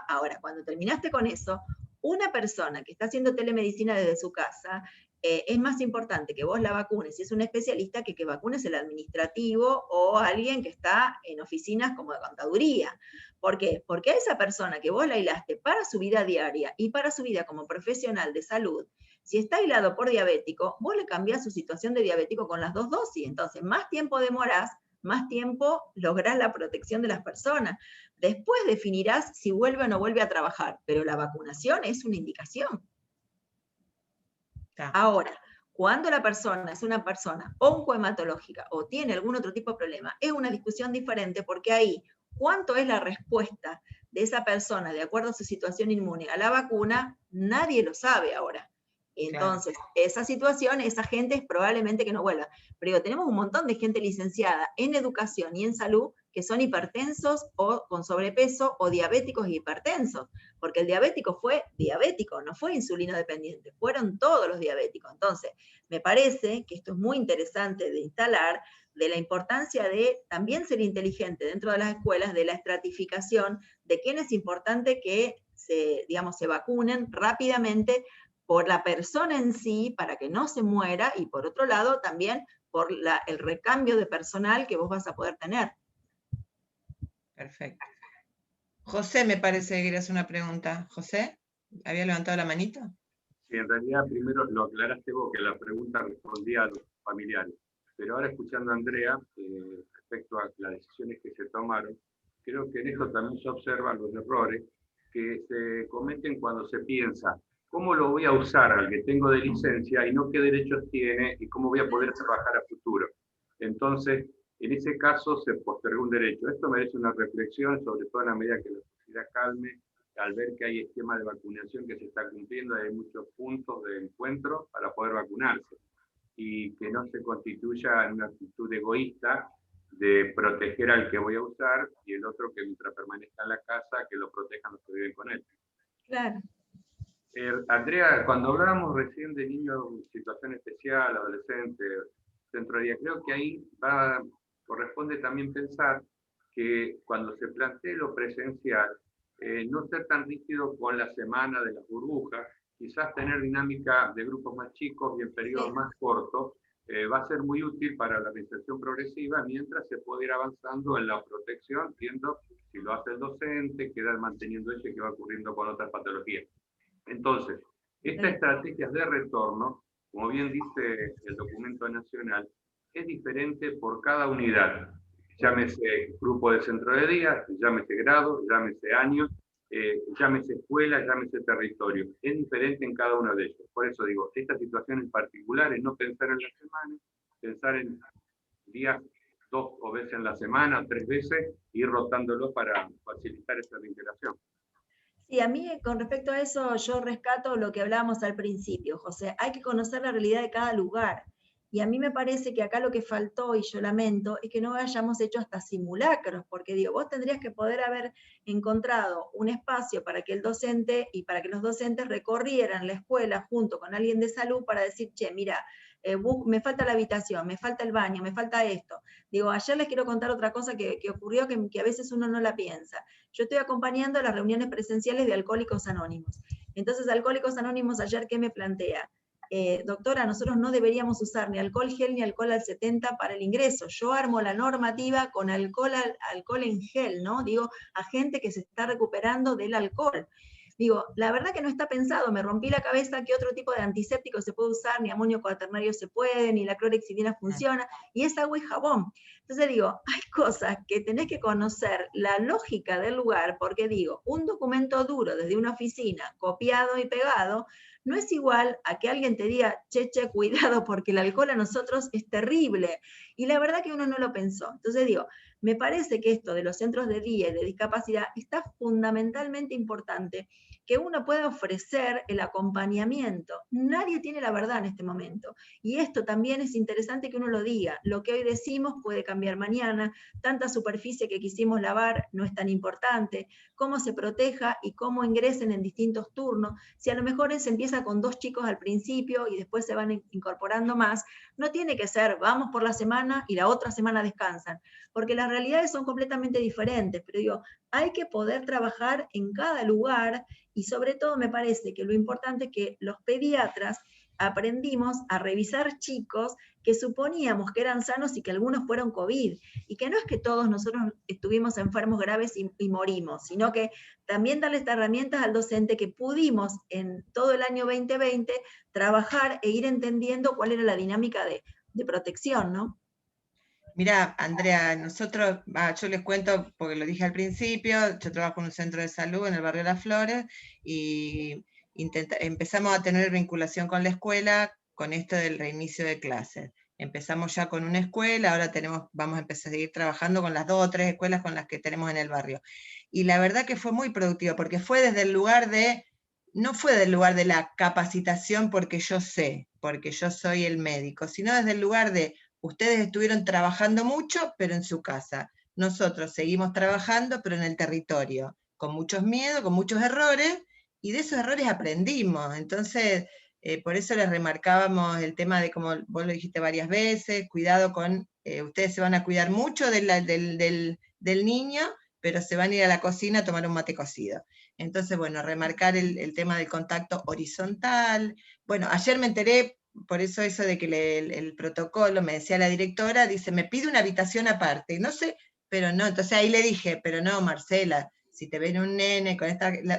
Speaker 2: Ahora, cuando terminaste con eso, una persona que está haciendo telemedicina desde su casa, es más importante que vos la vacunes, si es un especialista, que vacunes el administrativo o alguien que está en oficinas como de contaduría. ¿Por qué? Porque a esa persona que vos la aislaste para su vida diaria y para su vida como profesional de salud, si está aislado por diabético, vos le cambiás su situación de diabético con las 2 dosis. Entonces, más tiempo demorás, más tiempo lográs la protección de las personas. Después definirás si vuelve o no vuelve a trabajar, pero la vacunación es una indicación. Ahora, cuando la persona es una persona oncohematológica o tiene algún otro tipo de problema, es una discusión diferente, porque ahí, ¿cuánto es la respuesta de esa persona de acuerdo a su situación inmune a la vacuna? Nadie lo sabe ahora. Entonces, esa situación, esa gente es probablemente que no vuelva. Pero tenemos un montón de gente licenciada en educación y en salud que son hipertensos o con sobrepeso o diabéticos y hipertensos, porque el diabético fue diabético, no fue insulino dependiente, fueron todos los diabéticos. Entonces, me parece que esto es muy interesante de instalar, de la importancia de también ser inteligente dentro de las escuelas, de la estratificación, de quién es importante que se vacunen rápidamente por la persona en sí, para que no se muera, y por otro lado también por el recambio de personal que vos vas a poder tener.
Speaker 1: Perfecto. José, me parece que querías una pregunta. José, ¿había levantado la manito?
Speaker 9: Sí, en realidad primero lo aclaraste vos, que la pregunta respondía a los familiares. Pero ahora escuchando a Andrea, respecto a las decisiones que se tomaron, creo que en esto también se observan los errores que se cometen cuando se piensa cómo lo voy a usar al que tengo de licencia y no qué derechos tiene y cómo voy a poder trabajar a futuro. Entonces, en ese caso se postergó un derecho. Esto merece una reflexión, sobre todo en la medida que la sociedad calme, al ver que hay esquema de vacunación que se está cumpliendo, hay muchos puntos de encuentro para poder vacunarse, y que no se constituya en una actitud egoísta de proteger al que voy a usar y el otro que mientras permanezca en la casa, que lo protejan los que viven con él.
Speaker 2: Claro.
Speaker 9: Andrea, cuando hablábamos recién de niños en situación especial, adolescentes, centro de día, creo que ahí corresponde también pensar que cuando se plantee lo presencial, no ser tan rígido con la semana de las burbujas, quizás tener dinámica de grupos más chicos y en periodos más cortos, va a ser muy útil para la reinserción progresiva, mientras se puede ir avanzando en la protección, viendo si lo hace el docente, quedar manteniendo eso y qué va ocurriendo con otras patologías. Entonces, estas estrategias de retorno, como bien dice el documento nacional, es diferente por cada unidad. Llámese grupo de centro de día, llámese grado, llámese año, llámese escuela, llámese territorio. Es diferente en cada uno de ellos. Por eso digo, estas situaciones particulares, no pensar en la semana, pensar en días 2 o veces en la semana, 3 veces, y ir rotándolo para facilitar esa reintegración.
Speaker 2: Sí, a mí con respecto a eso yo rescato lo que hablábamos al principio, José. Hay que conocer la realidad de cada lugar. Y a mí me parece que acá lo que faltó, y yo lamento, es que no hayamos hecho hasta simulacros, porque digo, vos tendrías que poder haber encontrado un espacio para que el docente y para que los docentes recorrieran la escuela junto con alguien de salud para decir, che, mira, me falta la habitación, me falta el baño, me falta esto. Digo, ayer les quiero contar otra cosa que ocurrió que a veces uno no la piensa. Yo estoy acompañando las reuniones presenciales de Alcohólicos Anónimos. Entonces, Alcohólicos Anónimos ayer, ¿qué me plantea? Doctora, nosotros no deberíamos usar ni alcohol gel ni alcohol al 70 para el ingreso. Yo armo la normativa con alcohol en gel, ¿no? Digo, a gente que se está recuperando del alcohol. Digo, la verdad que no está pensado, me rompí la cabeza qué otro tipo de antiséptico se puede usar, ni amonio cuaternario se puede, ni la clorhexidina funciona, y es agua y jabón. Entonces digo, hay cosas que tenés que conocer la lógica del lugar, porque digo, un documento duro desde una oficina, copiado y pegado, no es igual a que alguien te diga, che, cuidado, porque el alcohol a nosotros es terrible. Y la verdad que uno no lo pensó. Entonces digo, me parece que esto de los centros de día y de discapacidad está fundamentalmente importante, que uno pueda ofrecer el acompañamiento. Nadie tiene la verdad en este momento. Y esto también es interesante que uno lo diga. Lo que hoy decimos puede cambiar mañana. Tanta superficie que quisimos lavar no es tan importante. Cómo se proteja y cómo ingresen en distintos turnos. Si a lo mejor se empieza con 2 chicos al principio y después se van incorporando más, no tiene que ser, vamos por la semana y la otra semana descansan. Porque las realidades son completamente diferentes. Pero digo, hay que poder trabajar en cada lugar. Y sobre todo me parece que lo importante es que los pediatras aprendimos a revisar chicos que suponíamos que eran sanos y que algunos fueron COVID. Y que no es que todos nosotros estuvimos enfermos graves y morimos, sino que también darle estas herramientas al docente que pudimos en todo el año 2020 trabajar e ir entendiendo cuál era la dinámica de protección, ¿no?
Speaker 1: Mira, Andrea, nosotros, yo les cuento, porque lo dije al principio, yo trabajo en un centro de salud en el barrio Las Flores, y empezamos a tener vinculación con la escuela con esto del reinicio de clases. Empezamos ya con una escuela, ahora vamos a empezar a seguir trabajando con las 2 o 3 escuelas con las que tenemos en el barrio. Y la verdad que fue muy productivo, porque fue desde el lugar no fue del lugar de la capacitación porque yo sé, porque yo soy el médico, sino desde el lugar de ustedes estuvieron trabajando mucho, pero en su casa. Nosotros seguimos trabajando, pero en el territorio, con muchos miedos, con muchos errores, y de esos errores aprendimos. Entonces, por eso les remarcábamos el tema de, como vos lo dijiste varias veces, cuidado con, ustedes se van a cuidar mucho del niño, pero se van a ir a la cocina a tomar un mate cocido. Entonces, bueno, remarcar el tema del contacto horizontal. Bueno, ayer me enteré, por eso de que el protocolo, me decía la directora, dice, me pide una habitación aparte, no sé, pero no, entonces ahí le dije, pero no, Marcela, si te ven un nene con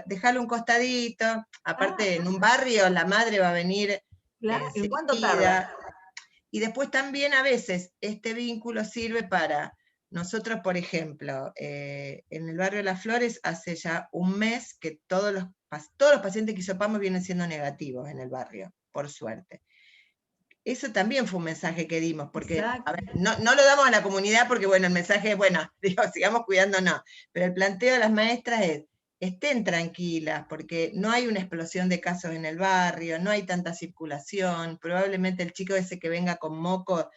Speaker 1: déjalo un costadito, aparte en un barrio la madre va a venir
Speaker 2: ¿En cuánto tarda?
Speaker 1: Y después también a veces este vínculo sirve para nosotros, por ejemplo, en el barrio Las Flores hace ya un mes que todos los pacientes que hisopamos vienen siendo negativos en el barrio, por suerte. Eso también fue un mensaje que dimos, porque a ver, no lo damos a la comunidad porque, bueno, el mensaje es, bueno, digo, sigamos cuidándonos, pero el planteo de las maestras es, estén tranquilas, porque no hay una explosión de casos en el barrio, no hay tanta circulación, probablemente el chico ese que venga con moco,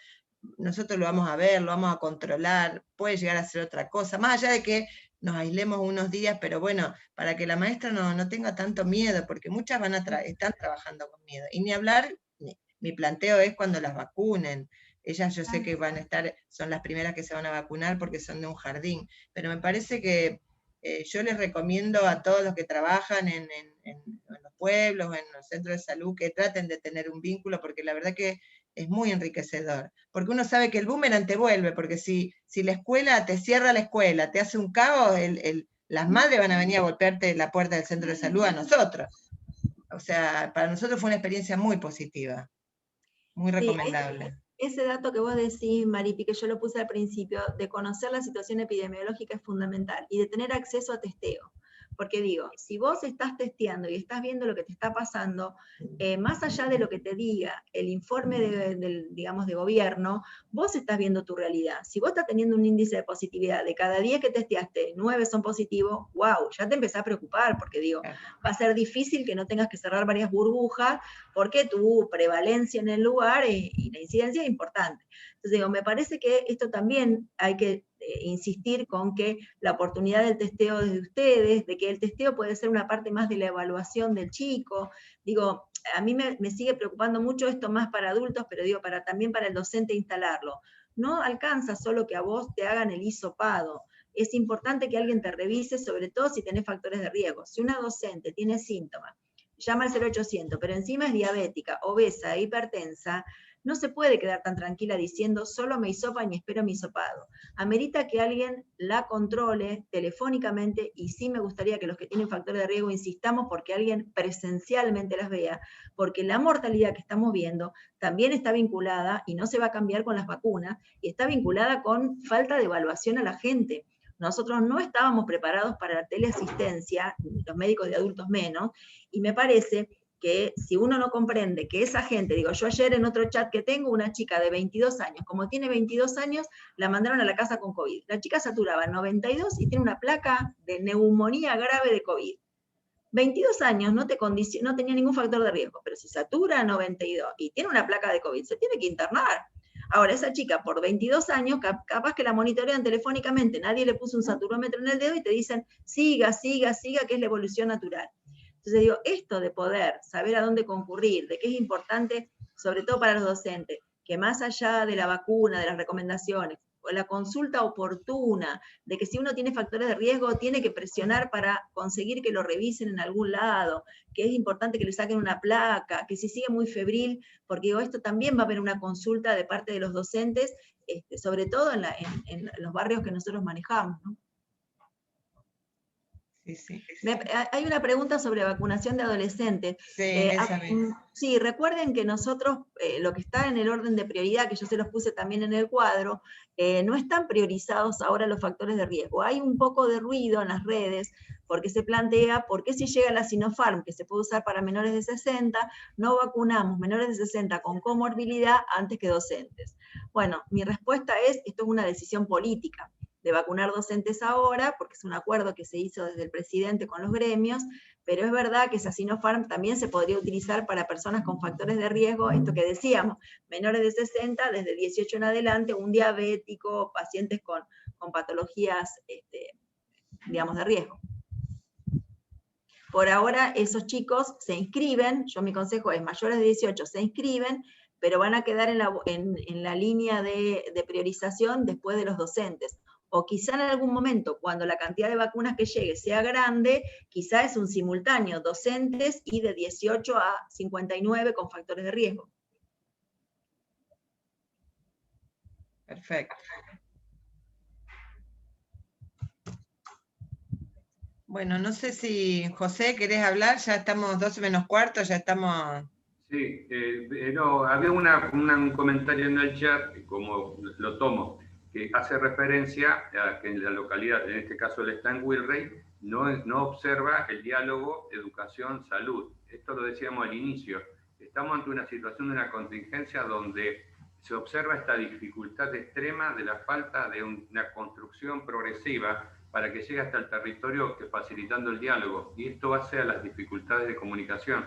Speaker 1: nosotros lo vamos a ver, lo vamos a controlar, puede llegar a ser otra cosa, más allá de que nos aislemos unos días, pero bueno, para que la maestra no tenga tanto miedo, porque muchas están trabajando con miedo, y ni hablar. Mi planteo es cuando las vacunen. Ellas yo sé que van a estar, son las primeras que se van a vacunar porque son de un jardín, pero me parece que yo les recomiendo a todos los que trabajan en los pueblos, en los centros de salud, que traten de tener un vínculo, porque la verdad que es muy enriquecedor. Porque uno sabe que el boomerang te vuelve, porque si la escuela te cierra la escuela, te hace un caos, las madres van a venir a golpearte la puerta del centro de salud a nosotros. O sea, para nosotros fue una experiencia muy positiva. Muy recomendable.
Speaker 2: Sí, ese dato que vos decís, Maripi, que yo lo puse al principio, de conocer la situación epidemiológica es fundamental y de tener acceso a testeo. Porque digo, si vos estás testeando y estás viendo lo que te está pasando, más allá de lo que te diga el informe digamos, de gobierno, vos estás viendo tu realidad. Si vos estás teniendo un índice de positividad de cada 10 que testeaste, 9 son positivos, wow, ya te empezás a preocupar, porque digo, va a ser difícil que no tengas que cerrar varias burbujas, porque tu prevalencia en el lugar y la incidencia es importante. Entonces digo, me parece que esto también hay que insistir con que la oportunidad del testeo desde ustedes, de que el testeo puede ser una parte más de la evaluación del chico. Digo, a mí me sigue preocupando mucho esto más para adultos, pero digo, también para el docente instalarlo. No alcanza solo que a vos te hagan el hisopado. Es importante que alguien te revise, sobre todo si tenés factores de riesgo. Si una docente tiene síntomas, llama al 0800, pero encima es diabética, obesa, hipertensa, no se puede quedar tan tranquila diciendo solo me hisopan y espero mi hisopado. Amerita que alguien la controle telefónicamente, y sí me gustaría que los que tienen factores de riesgo insistamos porque alguien presencialmente las vea, porque la mortalidad que estamos viendo también está vinculada, y no se va a cambiar con las vacunas, y está vinculada con falta de evaluación a la gente. Nosotros no estábamos preparados para la teleasistencia, los médicos de adultos menos, y me parece que si uno no comprende que esa gente, digo, yo ayer en otro chat que tengo, una chica de 22 años, como tiene 22 años, la mandaron a la casa con COVID. La chica saturaba 92 y tiene una placa de neumonía grave de COVID. 22 años no tenía ningún factor de riesgo, pero si satura 92 y tiene una placa de COVID, se tiene que internar. Ahora, esa chica por 22 años, capaz que la monitorean telefónicamente, nadie le puso un saturómetro en el dedo y te dicen, siga, siga, siga, que es la evolución natural. Entonces digo, esto de poder saber a dónde concurrir, de que es importante, sobre todo para los docentes, que más allá de la vacuna, de las recomendaciones, o la consulta oportuna, de que si uno tiene factores de riesgo, tiene que presionar para conseguir que lo revisen en algún lado, que es importante que le saquen una placa, que si sigue muy febril, porque digo, esto también va a haber una consulta de parte de los docentes, sobre todo en los barrios que nosotros manejamos, ¿no?
Speaker 1: Sí, sí.
Speaker 2: Hay una pregunta sobre vacunación de adolescentes.
Speaker 1: Sí, esa misma.
Speaker 2: Sí, recuerden que nosotros, lo que está en el orden de prioridad, que yo se los puse también en el cuadro, no están priorizados ahora los factores de riesgo. Hay un poco de ruido en las redes, porque se plantea, ¿por qué si llega la Sinopharm, que se puede usar para menores de 60, no vacunamos menores de 60 con comorbilidad antes que docentes? Bueno, mi respuesta es, esto es una decisión política, de vacunar docentes ahora, porque es un acuerdo que se hizo desde el presidente con los gremios, pero es verdad que esa Sinopharm también se podría utilizar para personas con factores de riesgo, esto que decíamos, menores de 60, desde 18 en adelante, un diabético, pacientes con patologías, digamos, de riesgo. Por ahora, esos chicos se inscriben, yo mi consejo es, mayores de 18 se inscriben, pero van a quedar en la línea de priorización después de los docentes. O quizá en algún momento, cuando la cantidad de vacunas que llegue sea grande, quizá es un simultáneo, docentes y de 18 a 59 con factores de riesgo.
Speaker 1: Perfecto. Bueno, no sé si, José, ¿querés hablar? Ya estamos 12 menos cuarto, ya estamos...
Speaker 9: Sí, no, había un comentario en el chat, como lo tomo, que hace referencia a que en la localidad, en este caso él está en Wilrey, no observa el diálogo educación-salud. Esto lo decíamos al inicio. Estamos ante una situación de una contingencia donde se observa esta dificultad extrema de la falta de una construcción progresiva para que llegue hasta el territorio facilitando el diálogo. Y esto base a las dificultades de comunicación,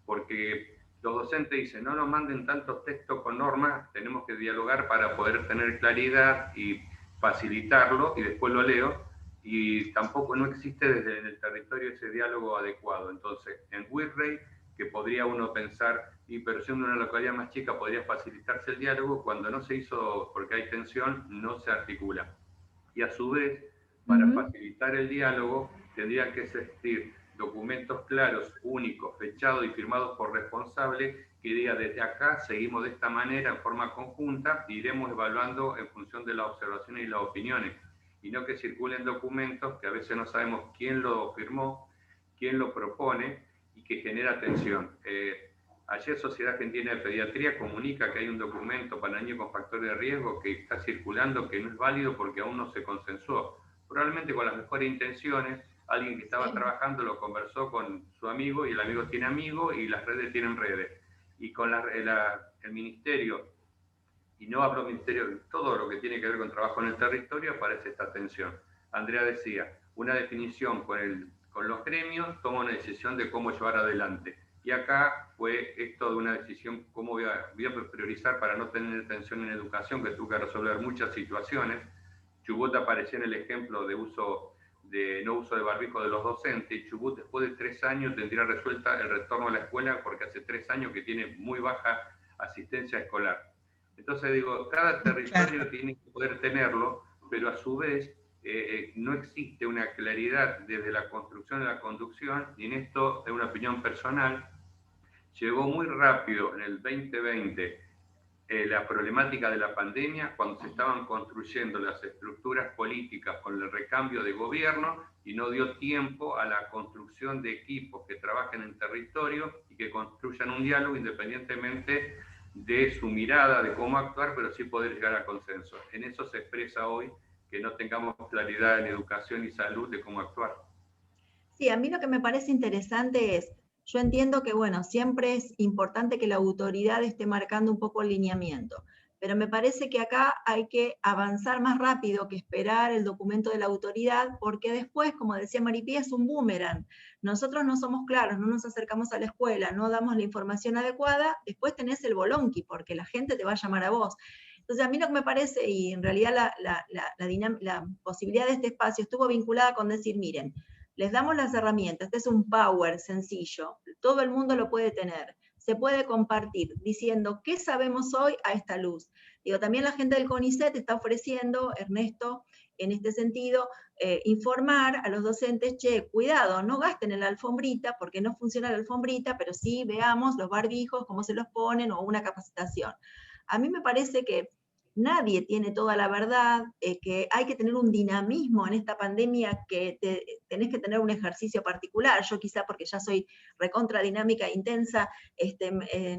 Speaker 9: porque los docentes dicen, no nos manden tantos textos con normas, tenemos que dialogar para poder tener claridad y facilitarlo, y después lo leo, y tampoco no existe desde el territorio ese diálogo adecuado. Entonces, en Wilrey, que podría uno pensar, pero siendo una localidad más chica podría facilitarse el diálogo, cuando no se hizo porque hay tensión, no se articula. Y a su vez, para facilitar el diálogo, tendrían que existir documentos claros, únicos, fechados y firmados por responsables, que diga desde acá seguimos de esta manera en forma conjunta e iremos evaluando en función de las observaciones y las opiniones, y no que circulen documentos que a veces no sabemos quién lo firmó, quién lo propone y que genera tensión. Ayer Sociedad Argentina de Pediatría comunica que hay un documento para niños con factores de riesgo que está circulando que no es válido porque aún no se consensuó. Probablemente con las mejores intenciones, alguien que estaba trabajando lo conversó con su amigo y el amigo tiene amigo y las redes tienen redes. Y con el ministerio, y no hablo del ministerio, todo lo que tiene que ver con trabajo en el territorio, aparece esta tensión. Andrea decía, una definición con los gremios, toma una decisión de cómo llevar adelante. Y acá fue esto de una decisión, cómo voy a priorizar para no tener tensión en educación, que tuvo que resolver muchas situaciones. Chubut apareció en el ejemplo de no uso de barbijo de los docentes, y Chubut después de 3 años tendría resuelta el retorno a la escuela, porque hace 3 años que tiene muy baja asistencia escolar. Entonces digo, cada territorio tiene que poder tenerlo, pero a su vez no existe una claridad desde la construcción y la conducción, y en esto, es una opinión personal, llegó muy rápido en el 2020 la problemática de la pandemia cuando se estaban construyendo las estructuras políticas con el recambio de gobierno y no dio tiempo a la construcción de equipos que trabajen en territorio y que construyan un diálogo independientemente de su mirada de cómo actuar, pero sí poder llegar a consenso. En eso se expresa hoy que no tengamos claridad en educación y salud de cómo actuar.
Speaker 2: Sí, a mí lo que me parece interesante es, yo entiendo que, bueno, siempre es importante que la autoridad esté marcando un poco el lineamiento, pero me parece que acá hay que avanzar más rápido que esperar el documento de la autoridad, porque después, como decía Maripí, es un boomerang. Nosotros no somos claros, no nos acercamos a la escuela, no damos la información adecuada, después tenés el bolonqui, porque la gente te va a llamar a vos. Entonces, a mí lo que me parece, y en realidad la posibilidad de este espacio estuvo vinculada con decir, miren, les damos las herramientas, este es un power sencillo, todo el mundo lo puede tener, se puede compartir, diciendo qué sabemos hoy a esta luz. Digo, también la gente del CONICET está ofreciendo, Ernesto, en este sentido, informar a los docentes, che, cuidado, no gasten en la alfombrita, porque no funciona la alfombrita, pero sí veamos los barbijos, cómo se los ponen, o una capacitación. A mí me parece que nadie tiene toda la verdad, que hay que tener un dinamismo en esta pandemia, que tenés que tener un ejercicio particular. Yo quizá porque ya soy recontra dinámica e intensa,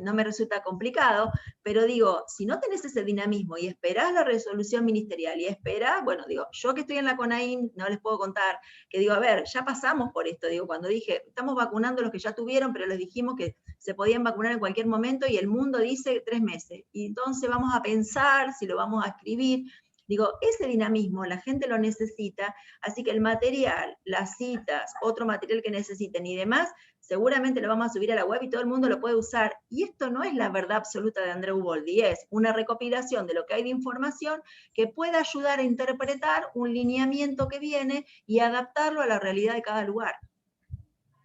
Speaker 2: no me resulta complicado, pero digo, si no tenés ese dinamismo y esperás la resolución ministerial y esperás, bueno, digo, yo que estoy en la CONAIN, no les puedo contar, que digo, a ver, ya pasamos por esto, digo, cuando dije, estamos vacunando a los que ya tuvieron, pero les dijimos que se podían vacunar en cualquier momento y el mundo dice 3 meses. Y entonces vamos a pensar si lo vamos a escribir. Digo, ese dinamismo la gente lo necesita, así que el material, las citas, otro material que necesiten y demás, seguramente lo vamos a subir a la web y todo el mundo lo puede usar. Y esto no es la verdad absoluta de Andreu Boldi, es una recopilación de lo que hay de información que pueda ayudar a interpretar un lineamiento que viene y adaptarlo a la realidad de cada lugar.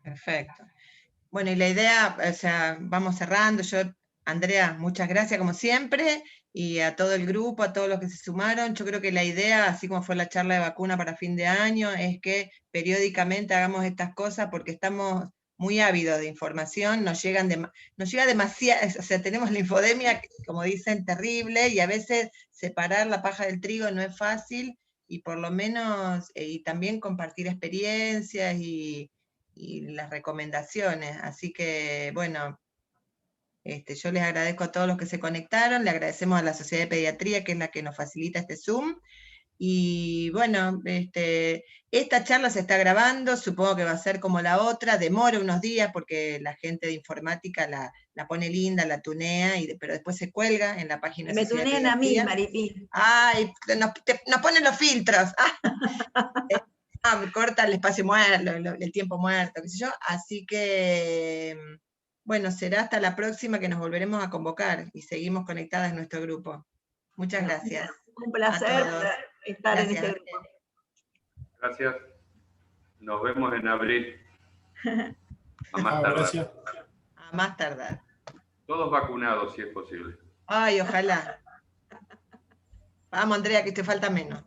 Speaker 1: Perfecto. Bueno, y la idea, o sea, vamos cerrando. Yo, Andrea, muchas gracias como siempre, y a todo el grupo, a todos los que se sumaron. Yo creo que la idea, así como fue la charla de vacuna para fin de año, es que periódicamente hagamos estas cosas porque estamos muy ávidos de información, nos llega demasiado, o sea, tenemos la infodemia, como dicen, terrible, y a veces separar la paja del trigo no es fácil, y por lo menos, y también compartir experiencias y las recomendaciones. Así que, bueno, yo les agradezco a todos los que se conectaron, le agradecemos a la Sociedad de Pediatría, que es la que nos facilita este Zoom, y bueno, esta charla se está grabando, supongo que va a ser como la otra, demora unos días porque la gente de informática la pone linda, la tunea, pero después se cuelga en la página de Sociedad de
Speaker 2: Pediatría. Me tunean a mí, Maripí.
Speaker 1: Ay, nos ponen los filtros. Corta el espacio muerto, el tiempo muerto, qué sé yo. Así que, bueno, será hasta la próxima que nos volveremos a convocar y seguimos conectadas en nuestro grupo. Muchas gracias.
Speaker 2: Un placer estar en este grupo.
Speaker 9: Gracias. Nos vemos en abril. A más tardar.
Speaker 1: A más tardar.
Speaker 9: Todos vacunados, si es posible.
Speaker 1: Ay, ojalá. Vamos, Andrea, que te falta menos.